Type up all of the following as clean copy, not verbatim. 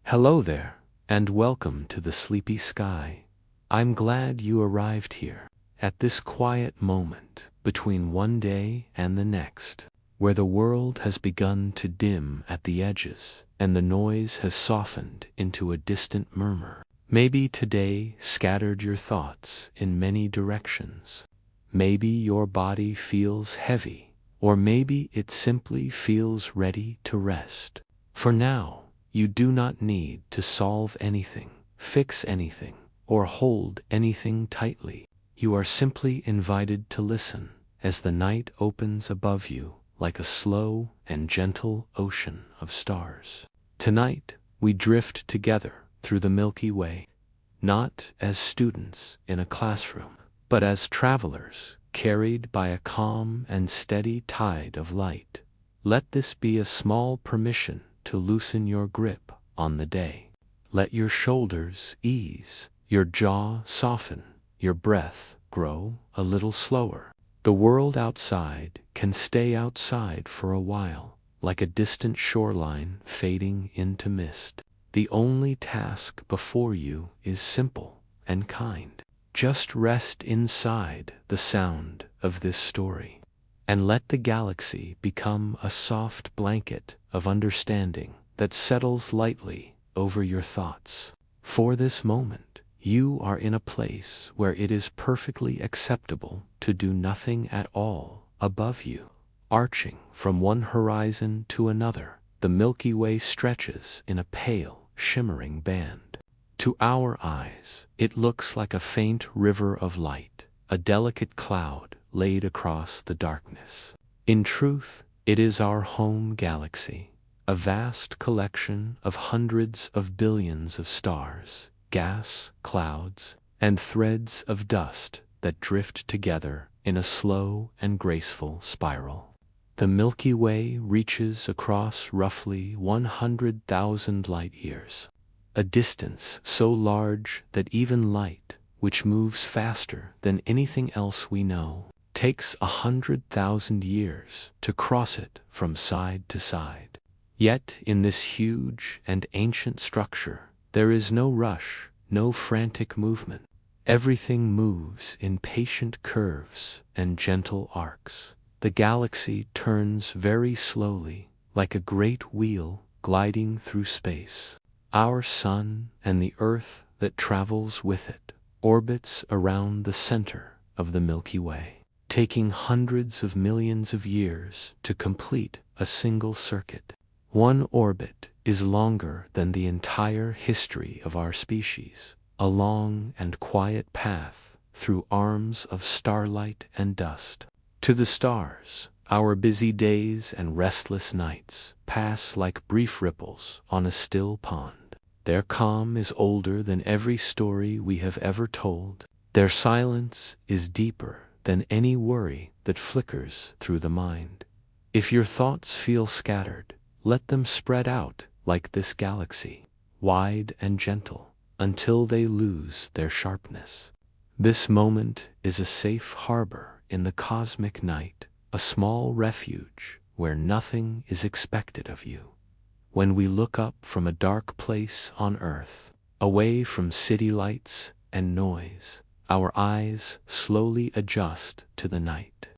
Hello there, and welcome to the sleepy sky. I'm glad you arrived here, at this quiet moment between one day and the next, where the world has begun to dim at the edges, and the noise has softened into a distant murmur. Maybe today scattered your thoughts in many directions. Maybe your body feels heavy, or maybe it simply feels ready to rest. For now, you do not need to solve anything, fix anything, or hold anything tightly. You are simply invited to listen as the night opens above you like a slow and gentle ocean of stars. Tonight, we drift together through the Milky Way, not as students in a classroom, but as travelers carried by a calm and steady tide of light. Let this be a small permission to loosen your grip on the day. Let your shoulders ease, your jaw soften, your breath grow a little slower. The world outside can stay outside for a while, like a distant shoreline fading into mist. The only task before you is simple and kind. Just rest inside the sound of this story, and let the galaxy become a soft blanket of understanding that settles lightly over your thoughts. For this moment, you are in a place where it is perfectly acceptable to do nothing at all. Above you, arching from one horizon to another, the Milky Way stretches in a pale, shimmering band. To our eyes, it looks like a faint river of light, a delicate cloud laid across the darkness. In truth, it is our home galaxy, a vast collection of hundreds of billions of stars, gas, clouds, and threads of dust that drift together in a slow and graceful spiral. The Milky Way reaches across roughly 100,000 light-years, a distance so large that even light, which moves faster than anything else we know, takes 100,000 years to cross it from side to side. Yet in this huge and ancient structure, there is no rush, no frantic movement. Everything moves in patient curves and gentle arcs. The galaxy turns very slowly, like a great wheel gliding through space. Our sun and the Earth that travels with it orbits around the center of the Milky Way, taking hundreds of millions of years to complete a single circuit. One orbit is longer than the entire history of our species, a long and quiet path through arms of starlight and dust. To the stars, our busy days and restless nights pass like brief ripples on a still pond. Their calm is older than every story we have ever told. Their silence is deeper than any worry that flickers through the mind. If your thoughts feel scattered, let them spread out like this galaxy, wide and gentle, until they lose their sharpness. This moment is a safe harbor in the cosmic night, a small refuge where nothing is expected of you. When we look up from a dark place on Earth, away from city lights and noise, our eyes slowly adjust to the night.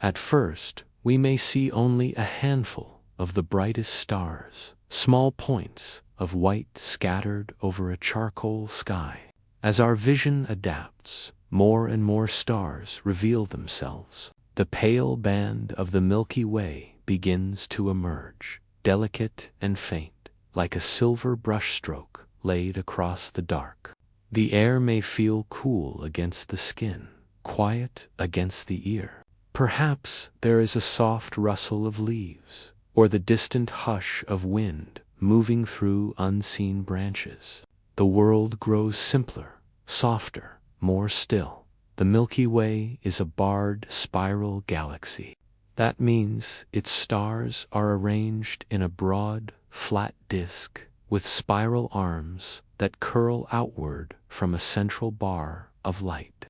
At first, we may see only a handful of the brightest stars, small points of white scattered over a charcoal sky. As our vision adapts, more and more stars reveal themselves. The pale band of the Milky Way begins to emerge, delicate and faint, like a silver brushstroke laid across the dark. The air may feel cool against the skin, quiet against the ear. Perhaps there is a soft rustle of leaves, or the distant hush of wind moving through unseen branches. The world grows simpler, softer, more still. The Milky Way is a barred spiral galaxy. That means its stars are arranged in a broad, flat disk with spiral arms that curl outward from a central bar of light.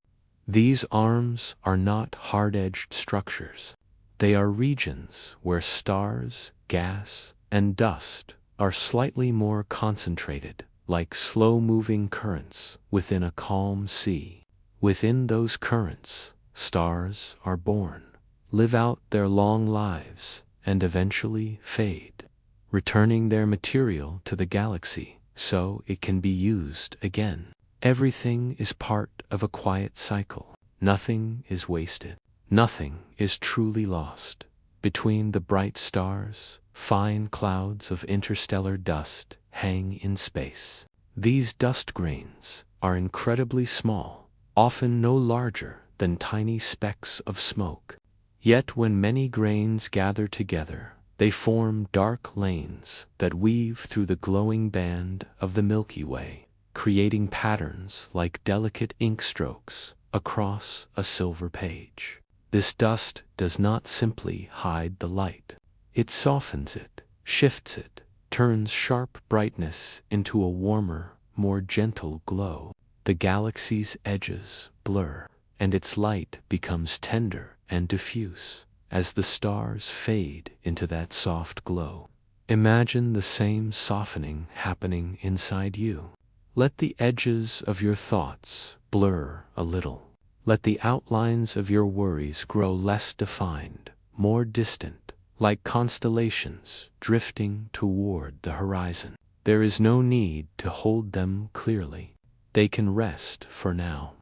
These arms are not hard-edged structures. They are regions where stars, gas, and dust are slightly more concentrated, like slow-moving currents within a calm sea. Within those currents, stars are born, live out their long lives, and eventually fade, returning their material to the galaxy so it can be used again. Everything is part of a quiet cycle. Nothing is wasted. Nothing is truly lost. Between the bright stars, fine clouds of interstellar dust hang in space. These dust grains are incredibly small, often no larger than tiny specks of smoke. Yet when many grains gather together, they form dark lanes that weave through the glowing band of the Milky Way, creating patterns like delicate ink strokes across a silver page. This dust does not simply hide the light. It softens it, shifts it, turns sharp brightness into a warmer, more gentle glow. The galaxy's edges blur, and its light becomes tender and diffuse as the stars fade into that soft glow. Imagine the same softening happening inside you. Let the edges of your thoughts blur a little. Let the outlines of your worries grow less defined, more distant, like constellations drifting toward the horizon. There is no need to hold them clearly. They can rest for now.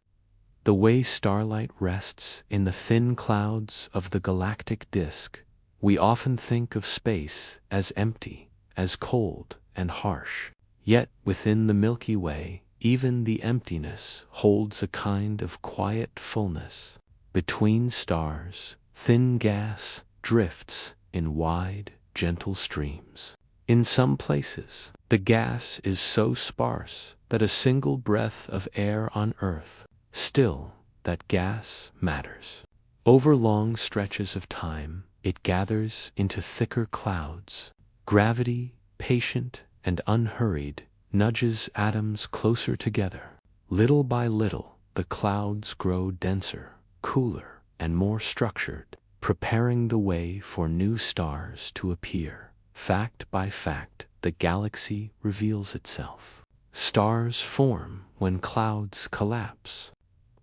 The way starlight rests in the thin clouds of the galactic disk, we often think of space as empty, as cold and harsh. Yet within the Milky Way, even the emptiness holds a kind of quiet fullness. Between stars, thin gas drifts in wide, gentle streams. In some places, the gas is so sparse that a single breath of air on Earth, still, that gas matters. Over long stretches of time, it gathers into thicker clouds. Gravity, patient and unhurried, nudges atoms closer together. Little by little, the clouds grow denser, cooler, and more structured, preparing the way for new stars to appear. Fact by fact, the galaxy reveals itself. Stars form when clouds collapse.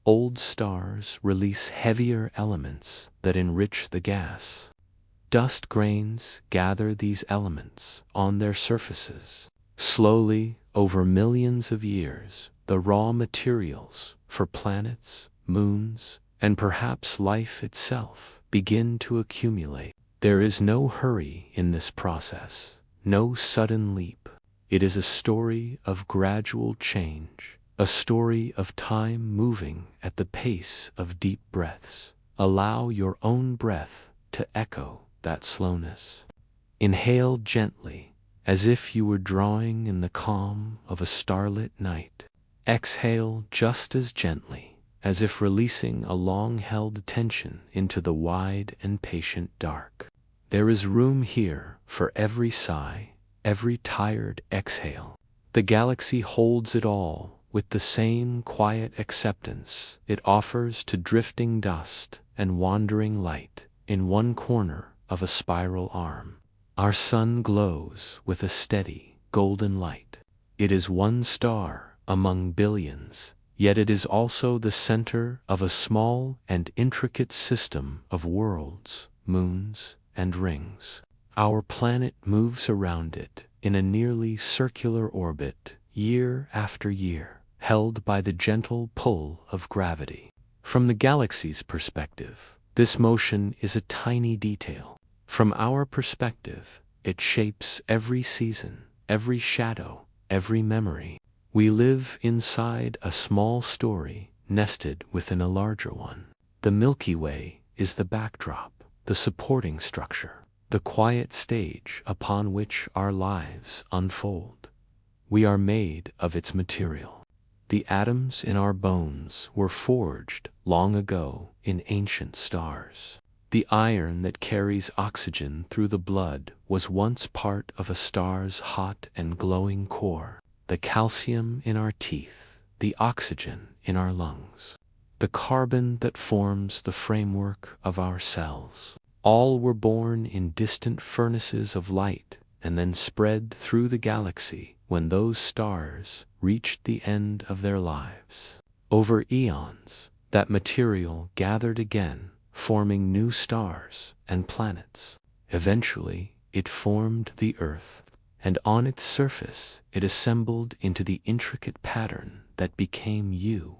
Old stars release heavier elements that enrich the gas. Dust grains gather these elements on their surfaces. Slowly, over millions of years, the raw materials for planets, moons, and perhaps life itself begin to accumulate. There is no hurry in this process, no sudden leap. It is a story of gradual change, a story of time moving at the pace of deep breaths. Allow your own breath to echo that slowness. Inhale gently, as if you were drawing in the calm of a starlit night. Exhale just as gently, as if releasing a long-held tension into the wide and patient dark. There is room here for every sigh, every tired exhale. The galaxy holds it all with the same quiet acceptance it offers to drifting dust and wandering light in one corner of a spiral arm. Our sun glows with a steady, golden light. It is one star among billions, yet it is also the center of a small and intricate system of worlds, moons, and rings. Our planet moves around it in a nearly circular orbit, year after year, held by the gentle pull of gravity. From the galaxy's perspective, this motion is a tiny detail. From our perspective, it shapes every season, every shadow, every memory. We live inside a small story nested within a larger one. The Milky Way is the backdrop, the supporting structure, the quiet stage upon which our lives unfold. We are made of its material. The atoms in our bones were forged long ago in ancient stars. The iron that carries oxygen through the blood was once part of a star's hot and glowing core. The calcium in our teeth, the oxygen in our lungs, the carbon that forms the framework of our cells. All were born in distant furnaces of light and then spread through the galaxy when those stars reached the end of their lives. Over eons, that material gathered again, forming new stars and planets. Eventually, it formed the Earth, and on its surface it assembled into the intricate pattern that became you.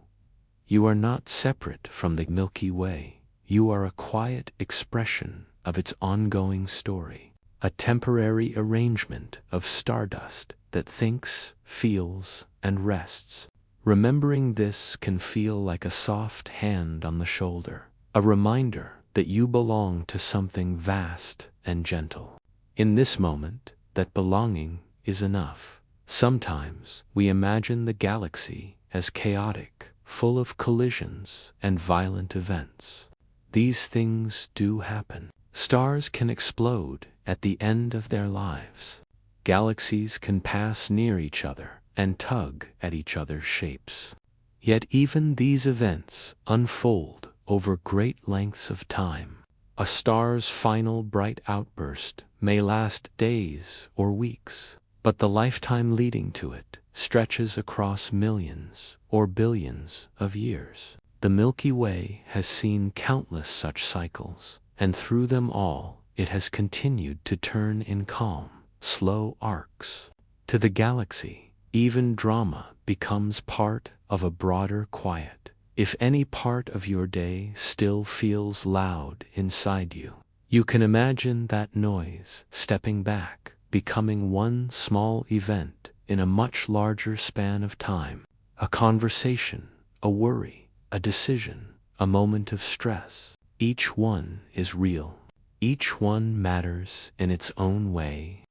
You are not separate from the Milky Way. You are a quiet expression of its ongoing story, a temporary arrangement of stardust that thinks, feels, and rests. Remembering this can feel like a soft hand on the shoulder, a reminder that you belong to something vast and gentle. In this moment, that belonging is enough. Sometimes we imagine the galaxy as chaotic, full of collisions and violent events. These things do happen. Stars can explode at the end of their lives. Galaxies can pass near each other and tug at each other's shapes. Yet even these events unfold over great lengths of time. A star's final bright outburst may last days or weeks, but the lifetime leading to it stretches across millions or billions of years. The Milky Way has seen countless such cycles, and through them all it has continued to turn in calm, slow arcs. To the galaxy, even drama becomes part of a broader quiet. If any part of your day still feels loud inside you, you can imagine that noise stepping back, becoming one small event in a much larger span of time. A conversation, a worry, a decision, a moment of stress. Each one is real. Each one matters in its own way.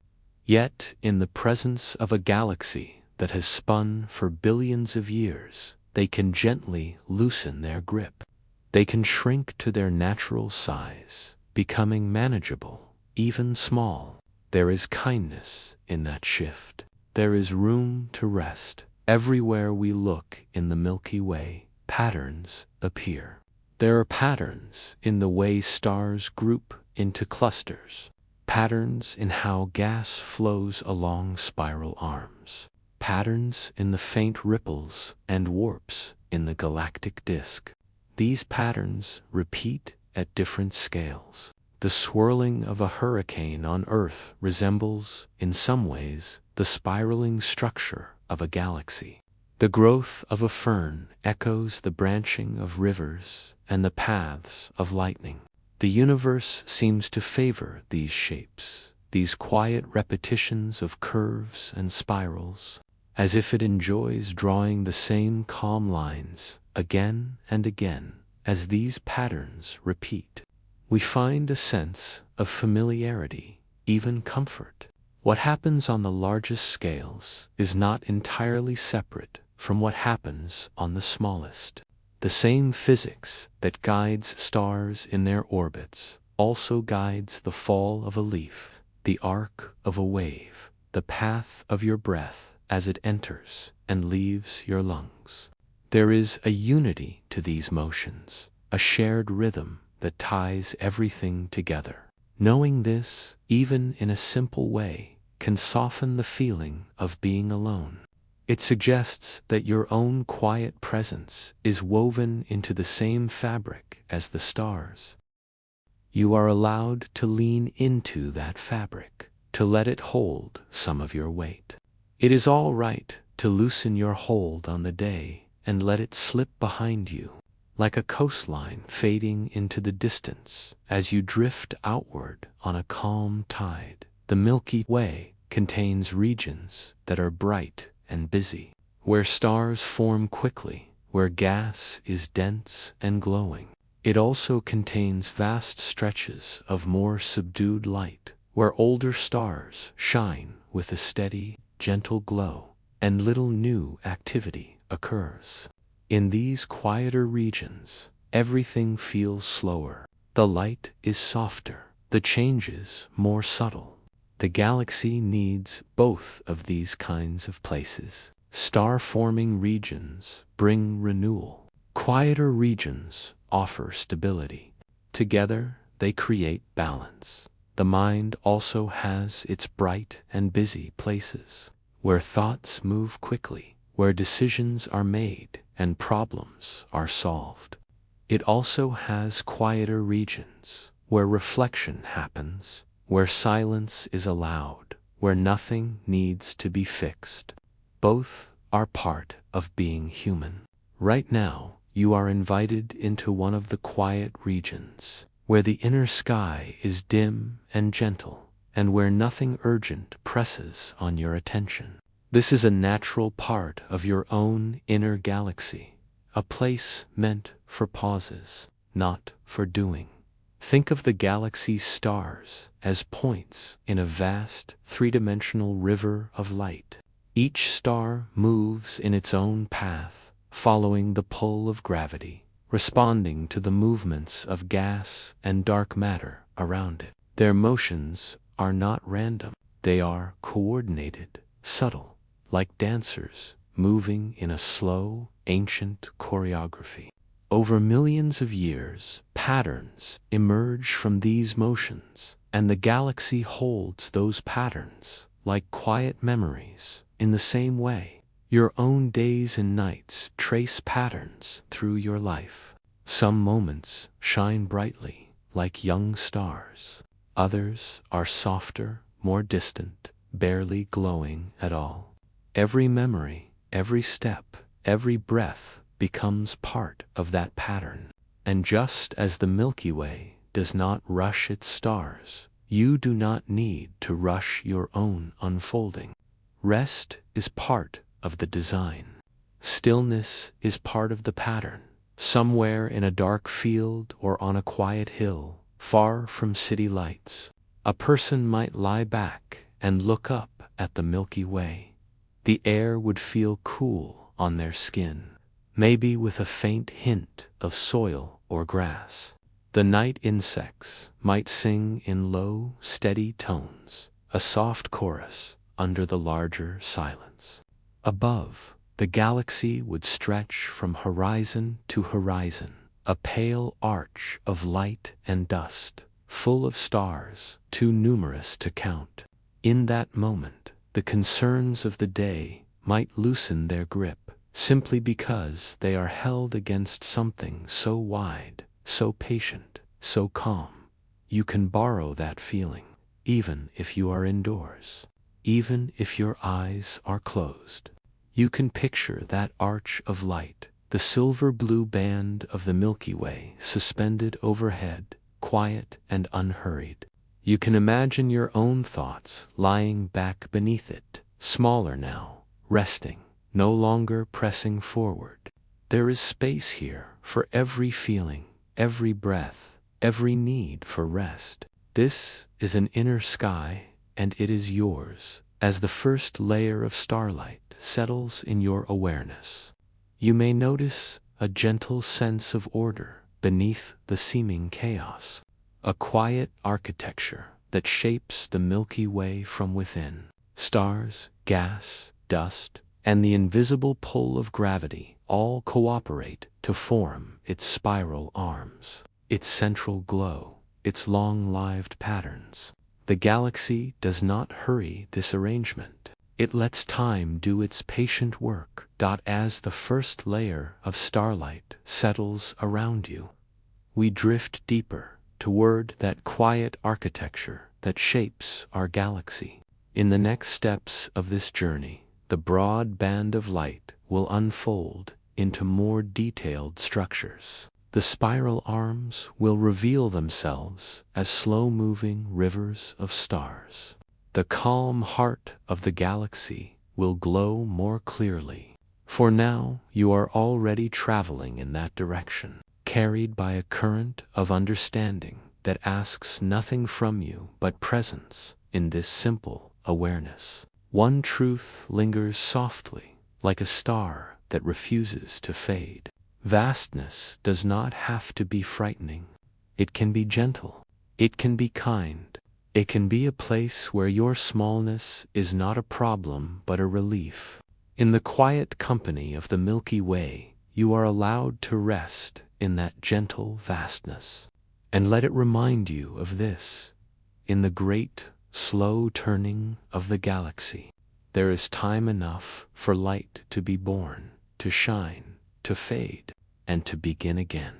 Yet, in the presence of a galaxy that has spun for billions of years, they can gently loosen their grip. They can shrink to their natural size, becoming manageable, even small. There is kindness in that shift. There is room to rest. Everywhere we look in the Milky Way, patterns appear. There are patterns in the way stars group into clusters, patterns in how gas flows along spiral arms, patterns in the faint ripples and warps in the galactic disk. These patterns repeat at different scales. The swirling of a hurricane on Earth resembles, in some ways, the spiraling structure of a galaxy. The growth of a fern echoes the branching of rivers and the paths of lightning. The universe seems to favor these shapes, these quiet repetitions of curves and spirals, as if it enjoys drawing the same calm lines again and again as these patterns repeat. We find a sense of familiarity, even comfort. What happens on the largest scales is not entirely separate from what happens on the smallest. The same physics that guides stars in their orbits also guides the fall of a leaf, the arc of a wave, the path of your breath as it enters and leaves your lungs. There is a unity to these motions, a shared rhythm that ties everything together. Knowing this, even in a simple way, can soften the feeling of being alone. It suggests that your own quiet presence is woven into the same fabric as the stars. You are allowed to lean into that fabric, to let it hold some of your weight. It is all right to loosen your hold on the day and let it slip behind you, like a coastline fading into the distance as you drift outward on a calm tide. The Milky Way contains regions that are bright and busy, where stars form quickly, where gas is dense and glowing. It also contains vast stretches of more subdued light, where older stars shine with a steady, gentle glow, and little new activity occurs. In these quieter regions, everything feels slower. The light is softer, the changes more subtle. The galaxy needs both of these kinds of places. Star-forming regions bring renewal. Quieter regions offer stability. Together, they create balance. the mind also has its bright and busy places, where thoughts move quickly, where decisions are made and problems are solved. It also has quieter regions, where reflection happens, where silence is allowed, where nothing needs to be fixed. Both are part of being human. Right now, you are invited into one of the quiet regions, where the inner sky is dim and gentle, and where nothing urgent presses on your attention. This is a natural part of your own inner galaxy, a place meant for pauses, not for doing. Think of the galaxy's stars as points in a vast, three-dimensional river of light. Each star moves in its own path, following the pull of gravity, responding to the movements of gas and dark matter around it. Their motions are not random. They are coordinated, subtle, like dancers moving in a slow, ancient choreography. Over millions of years, patterns emerge from these motions, and the galaxy holds those patterns like quiet memories. In the same way, your own days and nights trace patterns through your life. Some moments shine brightly, like young stars. Others are softer, more distant, barely glowing at all. Every memory, every step, every breath becomes part of that pattern. And just as the Milky Way does not rush its stars, you do not need to rush your own unfolding. Rest is part of the design. Stillness is part of the pattern. Somewhere in a dark field or on a quiet hill, far from city lights, a person might lie back and look up at the Milky Way. The air would feel cool on their skin, maybe with a faint hint of soil or grass. The night insects might sing in low, steady tones, a soft chorus under the larger silence. Above, the galaxy would stretch from horizon to horizon, a pale arch of light and dust, full of stars too numerous to count. In that moment, the concerns of the day might loosen their grip, simply because they are held against something so wide, so patient, so calm. You can borrow that feeling, even if you are indoors. Even if your eyes are closed, you can picture that arch of light, the silver-blue band of the Milky Way suspended overhead, quiet and unhurried. You can imagine your own thoughts lying back beneath it, smaller now, resting, no longer pressing forward. There is space here for every feeling, every breath, every need for rest. This is an inner sky, and it is yours, as the first layer of starlight settles in your awareness. You may notice a gentle sense of order beneath the seeming chaos, a quiet architecture that shapes the Milky Way from within. Stars, gas, dust, and the invisible pull of gravity all cooperate to form its spiral arms, its central glow, its long-lived patterns. The galaxy does not hurry this arrangement. It lets time do its patient work. As the first layer of starlight settles around you, we drift deeper toward that quiet architecture that shapes our galaxy. In the next steps of this journey, the broad band of light will unfold into more detailed structures. The spiral arms will reveal themselves as slow-moving rivers of stars. The calm heart of the galaxy will glow more clearly. For now, you are already traveling in that direction, carried by a current of understanding that asks nothing from you but presence in this simple awareness. One truth lingers softly, like a star that refuses to fade. Vastness does not have to be frightening. It can be gentle. It can be kind. It can be a place where your smallness is not a problem but a relief. In the quiet company of the Milky Way, you are allowed to rest in that gentle vastness. And let it remind you of this. in the great, slow turning of the galaxy. There is time enough for light to be born, to shine, to fade, and to begin again.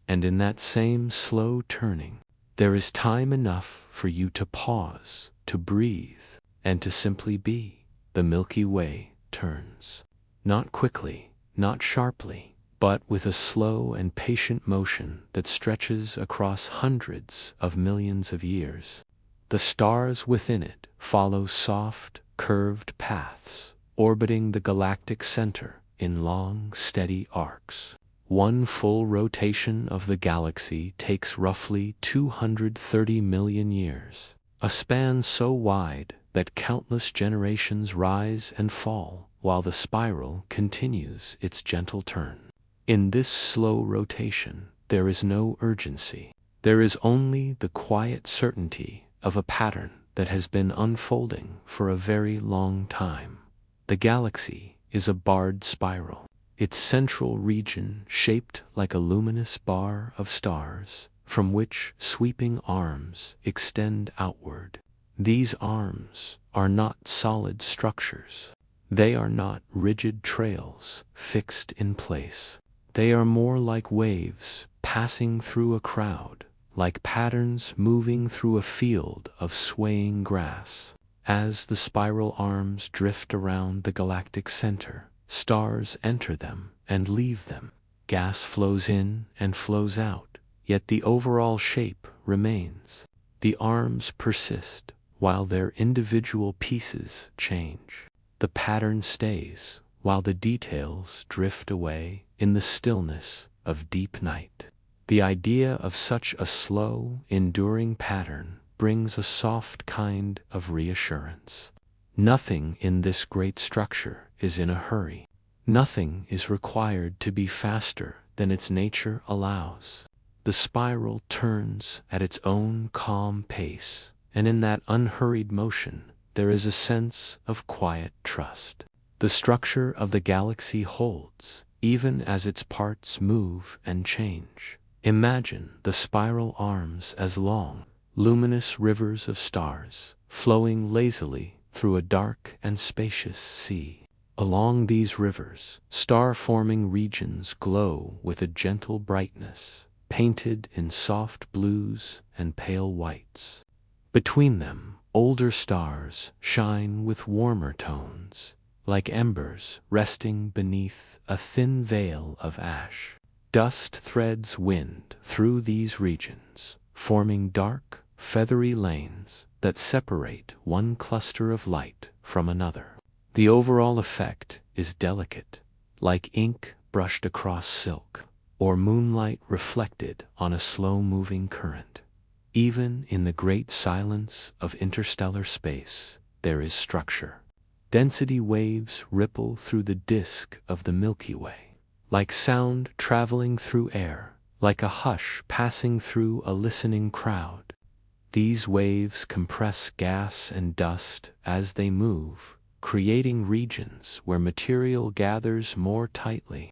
And in that same slow turning, there is time enough for you to pause, to breathe, and to simply be. The Milky Way turns. Not quickly, not sharply, but with a slow and patient motion that stretches across hundreds of millions of years. The stars within it follow soft, curved paths, orbiting the galactic center in long, steady arcs. One full rotation of the galaxy takes roughly 230 million years, a span so wide that countless generations rise and fall while the spiral continues its gentle turn. In this slow rotation, there is no urgency. There is only the quiet certainty of a pattern that has been unfolding for a very long time. The galaxy is a barred spiral, its central region shaped like a luminous bar of stars, from which sweeping arms extend outward. These arms are not solid structures. They are not rigid trails fixed in place. They are more like waves passing through a crowd, like patterns moving through a field of swaying grass. As the spiral arms drift around the galactic center, stars enter them and leave them. Gas flows in and flows out, yet the overall shape remains. The arms persist, while their individual pieces change. The pattern stays, while the details drift away in the stillness of deep night. The idea of such a slow, enduring pattern brings a soft kind of reassurance. Nothing in this great structure is in a hurry. Nothing is required to be faster than its nature allows. The spiral turns at its own calm pace, and in that unhurried motion there is a sense of quiet trust. The structure of the galaxy holds, even as its parts move and change. Imagine the spiral arms as long, luminous rivers of stars, flowing lazily through a dark and spacious sea. Along these rivers, star-forming regions glow with a gentle brightness, painted in soft blues and pale whites. Between them, older stars shine with warmer tones, like embers resting beneath a thin veil of ash. Dust threads wind through these regions, forming dark, feathery lanes that separate one cluster of light from another. The overall effect is delicate, like ink brushed across silk, or moonlight reflected on a slow-moving current. Even in the great silence of interstellar space, there is structure. Density waves ripple through the disk of the Milky Way, like sound traveling through air, like a hush passing through a listening crowd. These waves compress gas and dust as they move, creating regions where material gathers more tightly.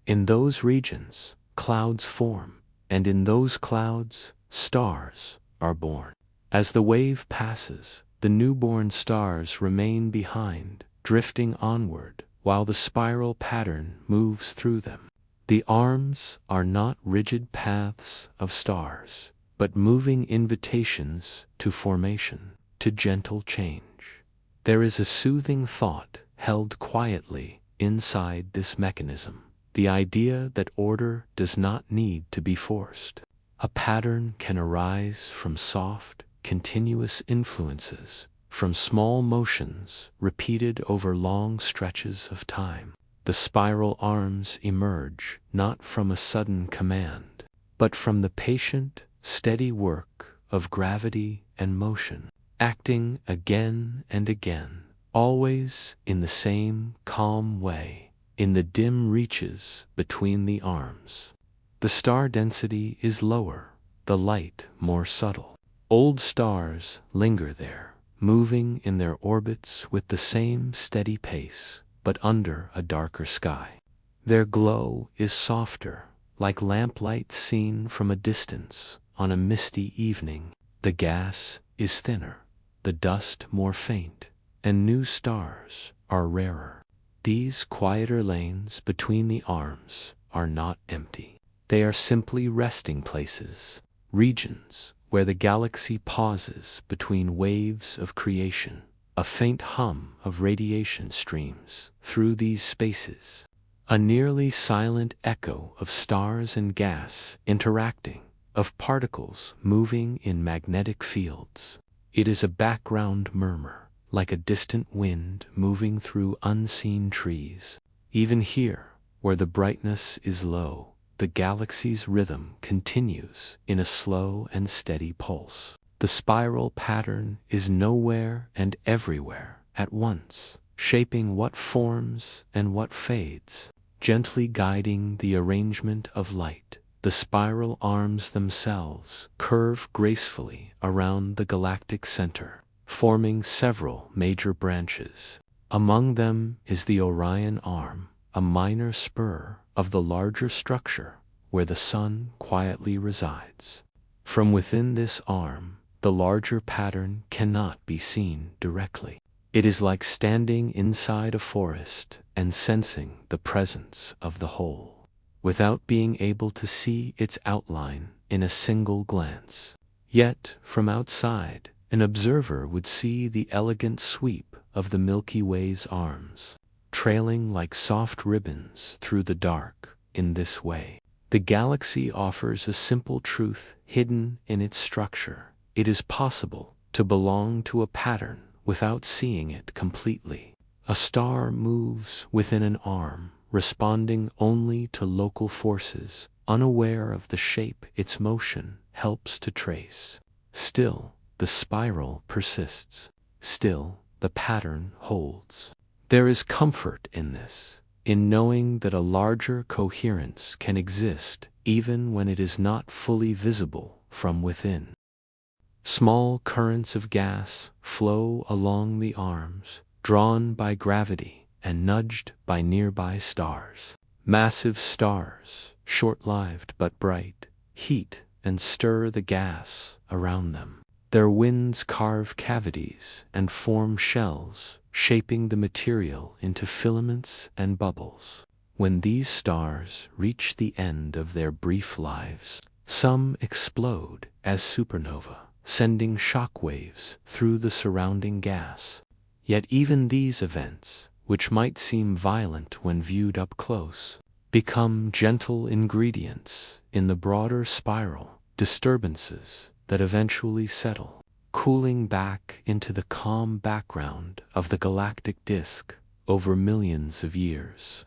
In those regions, clouds form, and in those clouds, stars are born. As the wave passes, the newborn stars remain behind, drifting onward, while the spiral pattern moves through them. The arms are not rigid paths of stars, but moving invitations to formation, to gentle change. There is a soothing thought held quietly inside this mechanism, the idea that order does not need to be forced. A pattern can arise from soft, continuous influences, from small motions repeated over long stretches of time. The spiral arms emerge not from a sudden command, but from the patient, steady work of gravity and motion, acting again and again, always in the same calm way, in the dim reaches between the arms. The star density is lower, the light more subtle. Old stars linger there, moving in their orbits with the same steady pace, but under a darker sky. Their glow is softer, like lamplight seen from a distance on a misty evening. The gas is thinner, the dust more faint, and new stars are rarer. These quieter lanes between the arms are not empty. They are simply resting places, regions where the galaxy pauses between waves of creation. A faint hum of radiation streams through these spaces, a nearly silent echo of stars and gas interacting, of particles moving in magnetic fields. It is a background murmur, like a distant wind moving through unseen trees. Even here, where the brightness is low, the galaxy's rhythm continues in a slow and steady pulse. The spiral pattern is nowhere and everywhere at once, shaping what forms and what fades, gently guiding the arrangement of light. The spiral arms themselves curve gracefully around the galactic center, forming several major branches. Among them is the Orion arm, a minor spur of the larger structure where the sun quietly resides. From within this arm, the larger pattern cannot be seen directly. It is like standing inside a forest and sensing the presence of the whole, without being able to see its outline in a single glance. Yet, from outside, an observer would see the elegant sweep of the Milky Way's arms, trailing like soft ribbons through the dark. In this way, the galaxy offers a simple truth hidden in its structure. It is possible to belong to a pattern without seeing it completely. A star moves within an arm, responding only to local forces, unaware of the shape its motion helps to trace. Still, the spiral persists. Still, the pattern holds. There is comfort in this, in knowing that a larger coherence can exist even when it is not fully visible from within. Small currents of gas flow along the arms, drawn by gravity and nudged by nearby stars. Massive stars, short-lived but bright, heat and stir the gas around them. Their winds carve cavities and form shells, shaping the material into filaments and bubbles. When these stars reach the end of their brief lives, some explode as supernova, sending shock waves through the surrounding gas. Yet even these events, which might seem violent when viewed up close, become gentle ingredients in the broader spiral, disturbances that eventually settle, cooling back into the calm background of the galactic disk over millions of years.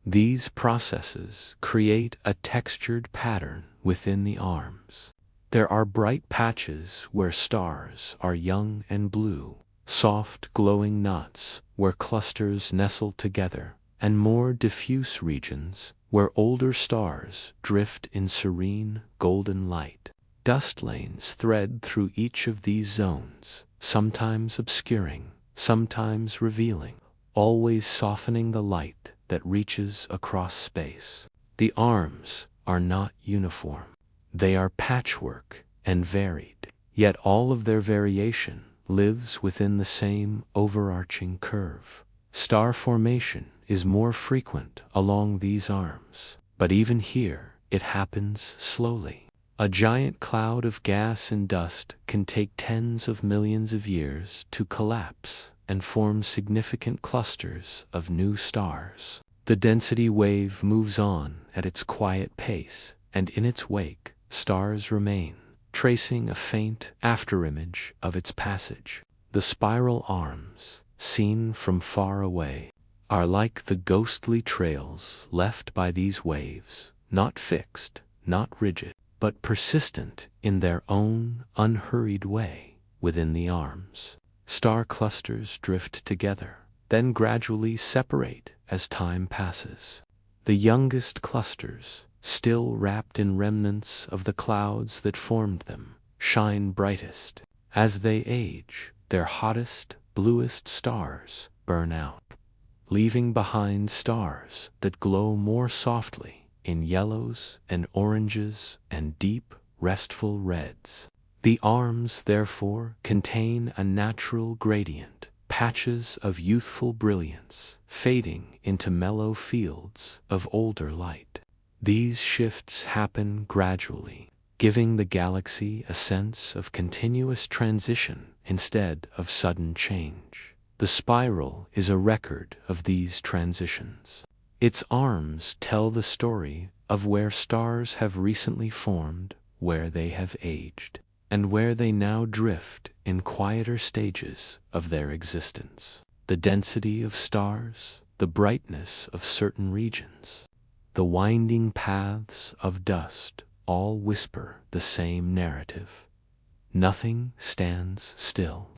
These processes create a textured pattern within the arms. There are bright patches where stars are young and blue, soft glowing knots where clusters nestle together, and more diffuse regions where older stars drift in serene golden light. Dust lanes thread through each of these zones, sometimes obscuring, sometimes revealing, always softening the light that reaches across space. The arms are not uniform. They are patchwork and varied, yet all of their variation lives within the same overarching curve. Star formation is more frequent along these arms, but even here it happens slowly. A giant cloud of gas and dust can take tens of millions of years to collapse and form significant clusters of new stars. The density wave moves on at its quiet pace, and in its wake, stars remain, tracing a faint afterimage of its passage. The spiral arms, seen from far away, are like the ghostly trails left by these waves, not fixed, not rigid, but persistent in their own unhurried way within the arms. Star clusters drift together, then gradually separate as time passes. The youngest clusters, still wrapped in remnants of the clouds that formed them, shine brightest. As they age, their hottest, bluest stars burn out, leaving behind stars that glow more softly in yellows and oranges and deep, restful reds. The arms, therefore, contain a natural gradient, patches of youthful brilliance, fading into mellow fields of older light. These shifts happen gradually, giving the galaxy a sense of continuous transition instead of sudden change. The spiral is a record of these transitions. Its arms tell the story of where stars have recently formed, where they have aged, and where they now drift in quieter stages of their existence. The density of stars, the brightness of certain regions, the winding paths of dust all whisper the same narrative. Nothing stands still,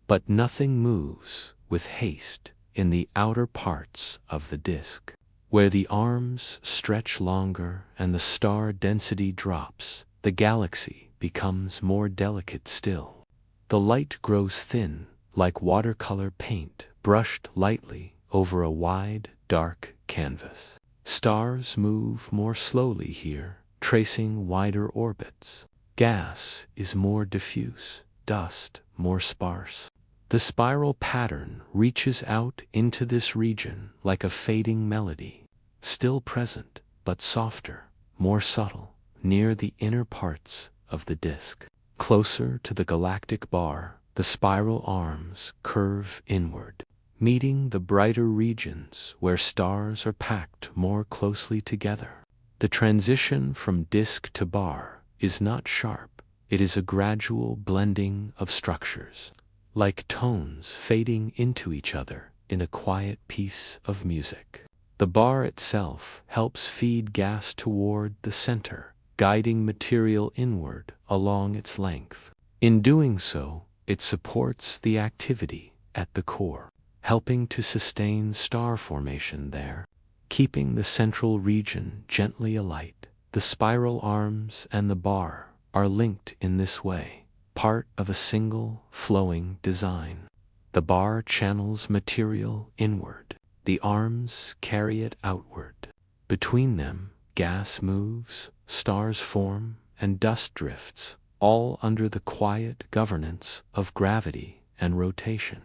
but nothing moves with haste in the outer parts of the disk. Where the arms stretch longer and the star density drops, the galaxy becomes more delicate still. The light grows thin, like watercolor paint brushed lightly over a wide, dark canvas. Stars move more slowly here, tracing wider orbits. Gas is more diffuse, dust more sparse. The spiral pattern reaches out into this region like a fading melody, still present, but softer, more subtle, near the inner parts of the disk. Closer to the galactic bar, the spiral arms curve inward, meeting the brighter regions where stars are packed more closely together. The transition from disk to bar is not sharp, it is a gradual blending of structures, like tones fading into each other in a quiet piece of music. The bar itself helps feed gas toward the center, guiding material inward along its length. In doing so, it supports the activity at the core, helping to sustain star formation there, keeping the central region gently alight. The spiral arms and the bar are linked in this way, part of a single, flowing design. The bar channels material inward. The arms carry it outward. Between them, gas moves, stars form, and dust drifts, all under the quiet governance of gravity and rotation.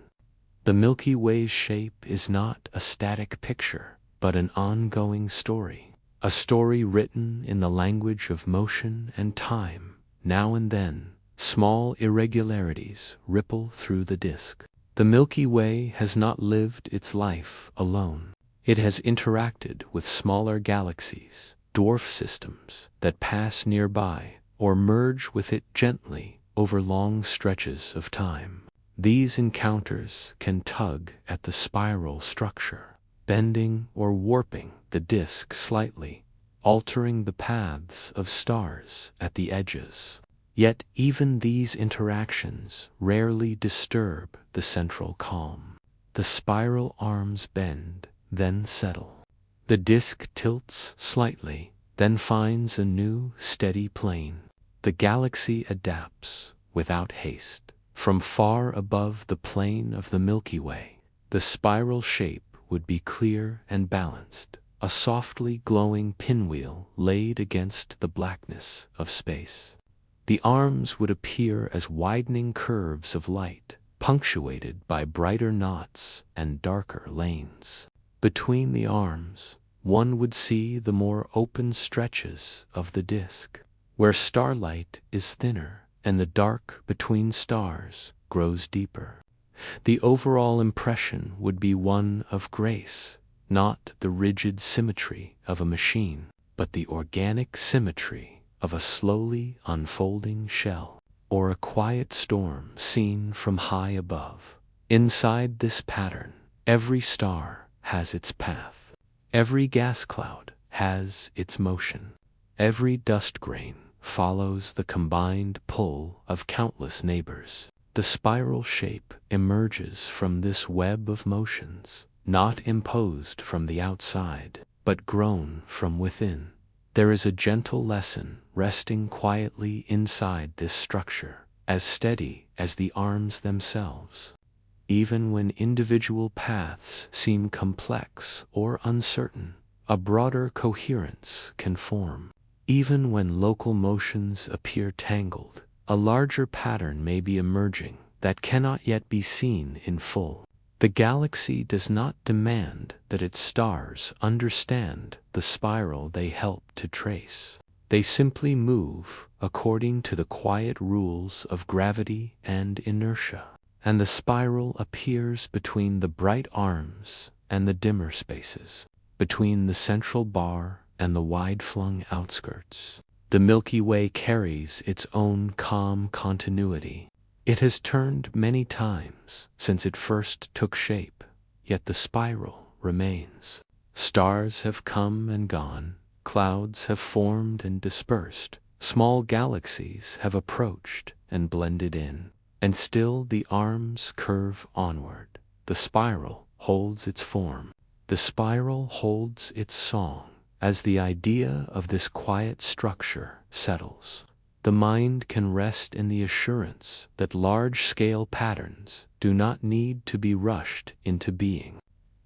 The Milky Way's shape is not a static picture, but an ongoing story, a story written in the language of motion and time. Now and then, small irregularities ripple through the disk. The Milky Way has not lived its life alone. It has interacted with smaller galaxies, dwarf systems that pass nearby or merge with it gently over long stretches of time. These encounters can tug at the spiral structure, bending or warping the disk slightly, altering the paths of stars at the edges. Yet even these interactions rarely disturb the central calm. The spiral arms bend, then settle. The disk tilts slightly, then finds a new, steady plane. The galaxy adapts without haste. From far above the plane of the Milky Way, the spiral shape would be clear and balanced, a softly glowing pinwheel laid against the blackness of space. The arms would appear as widening curves of light, punctuated by brighter knots and darker lanes. Between the arms, one would see the more open stretches of the disk, where starlight is thinner and the dark between stars grows deeper. The overall impression would be one of grace, not the rigid symmetry of a machine, but the organic symmetry of a slowly unfolding shell, or a quiet storm seen from high above. Inside this pattern, every star has its path. Every gas cloud has its motion. Every dust grain follows the combined pull of countless neighbors. The spiral shape emerges from this web of motions, not imposed from the outside, but grown from within. There is a gentle lesson resting quietly inside this structure, as steady as the arms themselves. Even when individual paths seem complex or uncertain, a broader coherence can form. Even when local motions appear tangled, a larger pattern may be emerging that cannot yet be seen in full. The galaxy does not demand that its stars understand the spiral they help to trace. They simply move according to the quiet rules of gravity and inertia, and the spiral appears between the bright arms and the dimmer spaces, between the central bar and the wide-flung outskirts. The Milky Way carries its own calm continuity. It has turned many times since it first took shape, yet the spiral remains. Stars have come and gone, clouds have formed and dispersed, small galaxies have approached and blended in, and still the arms curve onward. The spiral holds its form. The spiral holds its song. As the idea of this quiet structure settles, the mind can rest in the assurance that large-scale patterns do not need to be rushed into being.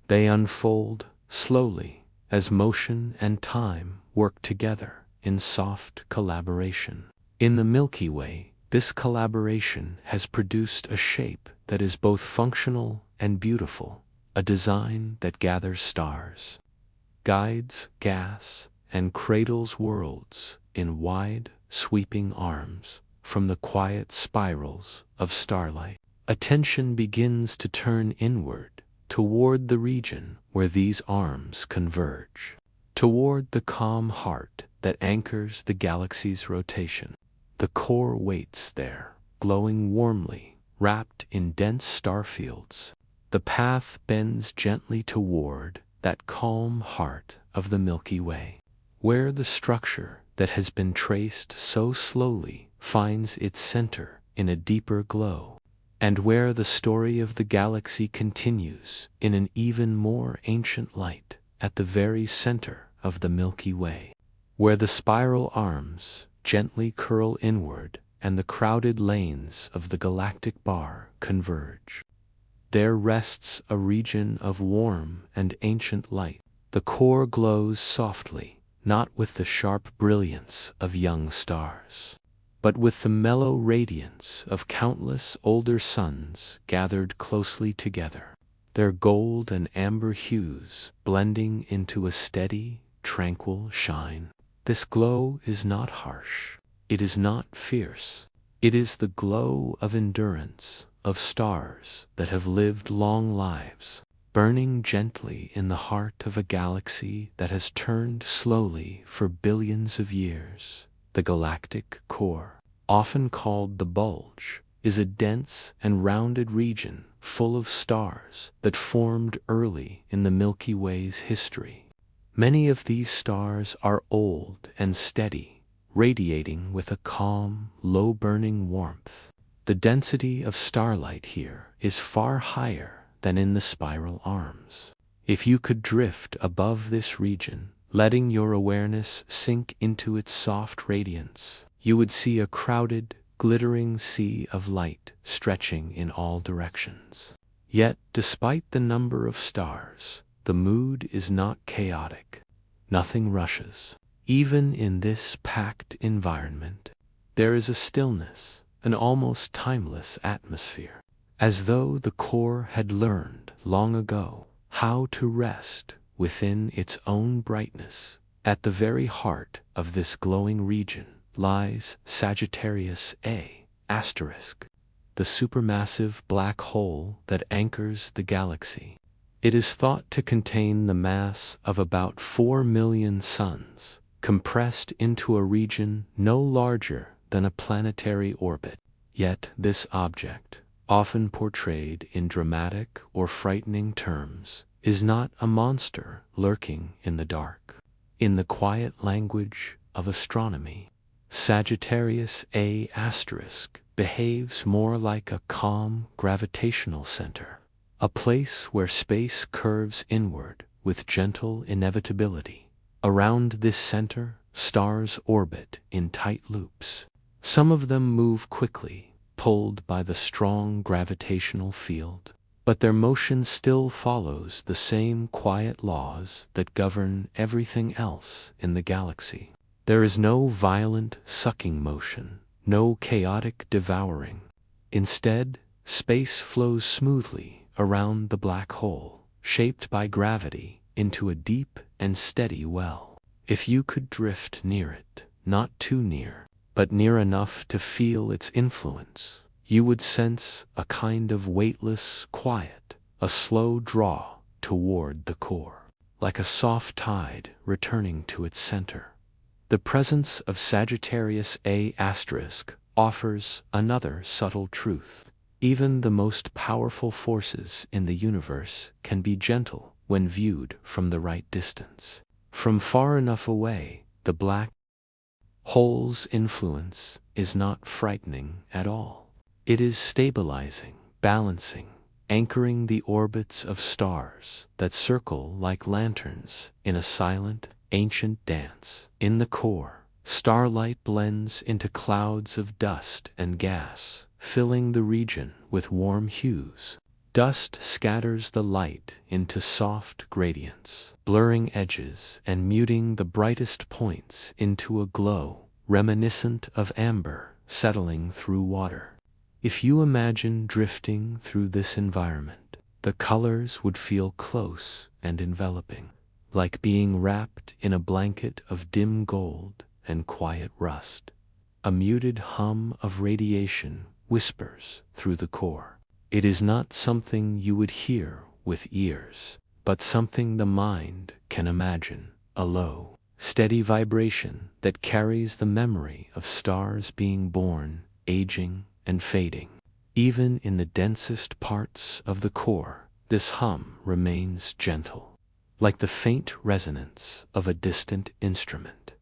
They unfold slowly as motion and time work together in soft collaboration. In the Milky Way, this collaboration has produced a shape that is both functional and beautiful, a design that gathers stars, guides gas, and cradles worlds in wide, sweeping arms from the quiet spirals of starlight. Attention begins to turn inward toward the region where these arms converge, toward the calm heart that anchors the galaxy's rotation. The core waits there, glowing warmly, wrapped in dense star fields. The path bends gently toward that calm heart of the Milky Way, where the structure that has been traced so slowly finds its center in a deeper glow, and where the story of the galaxy continues in an even more ancient light at the very center of the Milky Way, where the spiral arms gently curl inward and the crowded lanes of the galactic bar converge. There rests a region of warm and ancient light. The core glows softly, not with the sharp brilliance of young stars, but with the mellow radiance of countless older suns gathered closely together, their gold and amber hues blending into a steady, tranquil shine. This glow is not harsh. It is not fierce. It is the glow of endurance, of stars that have lived long lives, burning gently in the heart of a galaxy that has turned slowly for billions of years. The galactic core, often called the bulge, is a dense and rounded region full of stars that formed early in the Milky Way's history. Many of these stars are old and steady, radiating with a calm, low-burning warmth. The density of starlight here is far higher than in the spiral arms. If you could drift above this region, letting your awareness sink into its soft radiance, you would see a crowded, glittering sea of light stretching in all directions. Yet, despite the number of stars, the mood is not chaotic. Nothing rushes. Even in this packed environment, there is a stillness, an almost timeless atmosphere, as though the core had learned long ago how to rest within its own brightness. At the very heart of this glowing region lies Sagittarius A*, the supermassive black hole that anchors the galaxy. It is thought to contain the mass of about 4 million suns, compressed into a region no larger than a planetary orbit. Yet this object, often portrayed in dramatic or frightening terms, is not a monster lurking in the dark. In the quiet language of astronomy, Sagittarius A** behaves more like a calm gravitational center, a place where space curves inward with gentle inevitability. Around this center, stars orbit in tight loops. Some of them move quickly, pulled by the strong gravitational field, but their motion still follows the same quiet laws that govern everything else in the galaxy. There is no violent sucking motion, no chaotic devouring. Instead, space flows smoothly around the black hole, shaped by gravity into a deep and steady well. If you could drift near it, not too near, but near enough to feel its influence, you would sense a kind of weightless quiet, a slow draw toward the core, like a soft tide returning to its center. The presence of Sagittarius A** offers another subtle truth. Even the most powerful forces in the universe can be gentle when viewed from the right distance. From far enough away, the black hole's influence is not frightening at all. It is stabilizing, balancing, anchoring the orbits of stars that circle like lanterns in a silent, ancient dance. In the core, starlight blends into clouds of dust and gas, filling the region with warm hues. Dust scatters the light into soft gradients, blurring edges and muting the brightest points into a glow reminiscent of amber settling through water. If you imagine drifting through this environment, the colors would feel close and enveloping, like being wrapped in a blanket of dim gold and quiet rust. A muted hum of radiation whispers through the core. It is not something you would hear with ears, but something the mind can imagine, a low, steady vibration that carries the memory of stars being born, aging, and fading. Even in the densest parts of the core, this hum remains gentle, like the faint resonance of a distant instrument.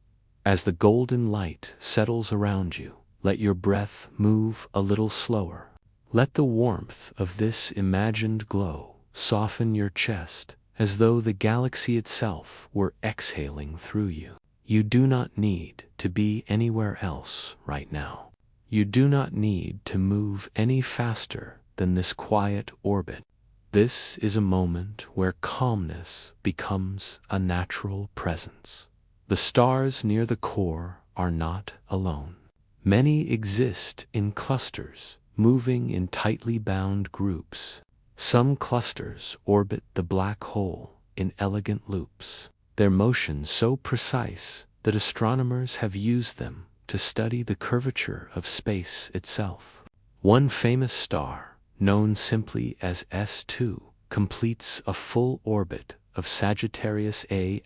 As the golden light settles around you, let your breath move a little slower. Let the warmth of this imagined glow soften your chest, as though the galaxy itself were exhaling through you. You do not need to be anywhere else right now. You do not need to move any faster than this quiet orbit. This is a moment where calmness becomes a natural presence. The stars near the core are not alone. Many exist in clusters, moving in tightly bound groups. Some clusters orbit the black hole in elegant loops, their motion so precise that astronomers have used them to study the curvature of space itself. One famous star, known simply as S2, completes a full orbit of Sagittarius A*,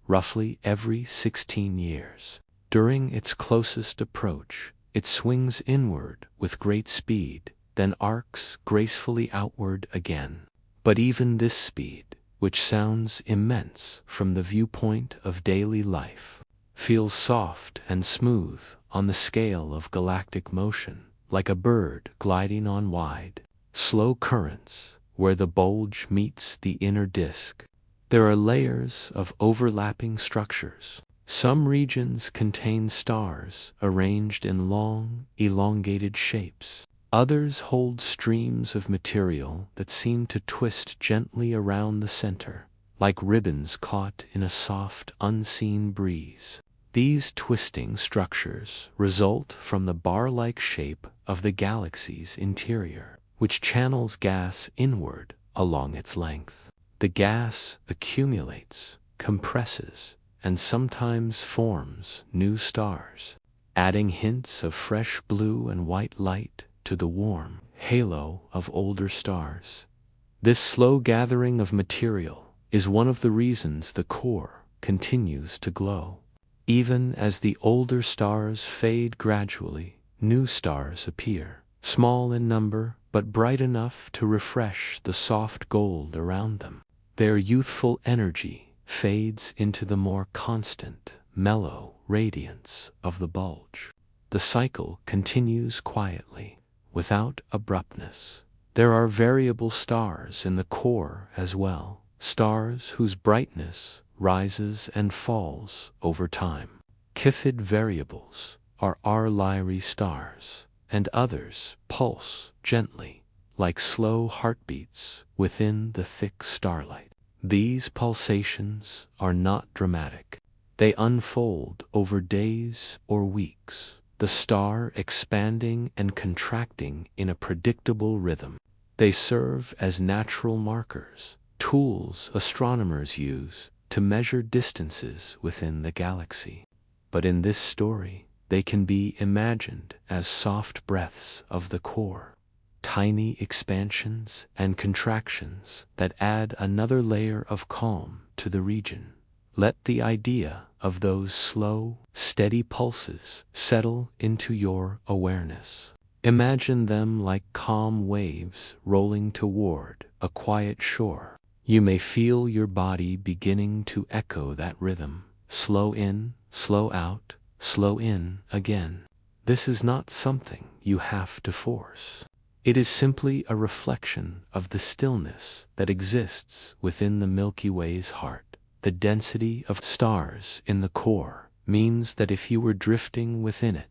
roughly every 16 years. During its closest approach, it swings inward with great speed, then arcs gracefully outward again. But even this speed, which sounds immense from the viewpoint of daily life, feels soft and smooth on the scale of galactic motion, like a bird gliding on wide, slow currents where the bulge meets the inner disk. There are layers of overlapping structures. Some regions contain stars arranged in long, elongated shapes. Others hold streams of material that seem to twist gently around the center, like ribbons caught in a soft, unseen breeze. These twisting structures result from the bar-like shape of the galaxy's interior, which channels gas inward along its length. The gas accumulates, compresses, and sometimes forms new stars, adding hints of fresh blue and white light to the warm halo of older stars. This slow gathering of material is one of the reasons the core continues to glow. Even as the older stars fade gradually, new stars appear, small in number but bright enough to refresh the soft gold around them. Their youthful energy fades into the more constant, mellow radiance of the bulge. The cycle continues quietly, without abruptness. There are variable stars in the core as well, stars whose brightness rises and falls over time. Cepheid variables are R-Lyrae stars, and others pulse gently, like slow heartbeats within the thick starlight. These pulsations are not dramatic. They unfold over days or weeks, the star expanding and contracting in a predictable rhythm. They serve as natural markers, tools astronomers use to measure distances within the galaxy. But in this story, they can be imagined as soft breaths of the core, tiny expansions and contractions that add another layer of calm to the region. Let the idea of those slow, steady pulses settle into your awareness. Imagine them like calm waves rolling toward a quiet shore. You may feel your body beginning to echo that rhythm. Slow in, slow out, slow in again. This is not something you have to force. It is simply a reflection of the stillness that exists within the Milky Way's heart. The density of stars in the core means that if you were drifting within it,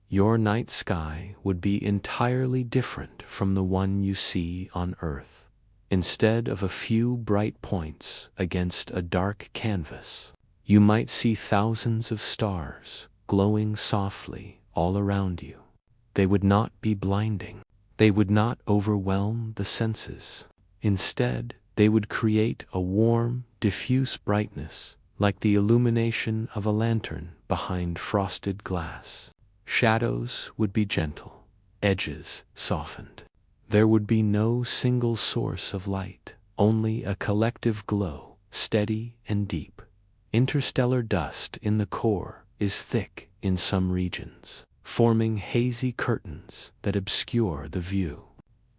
your night sky would be entirely different from the one you see on Earth. Instead of a few bright points against a dark canvas, you might see thousands of stars glowing softly all around you. They would not be blinding. They would not overwhelm the senses. Instead, they would create a warm, diffuse brightness, like the illumination of a lantern behind frosted glass. Shadows would be gentle, edges softened. There would be no single source of light, only a collective glow, steady and deep. Interstellar dust in the core is thick in some regions, forming hazy curtains that obscure the view.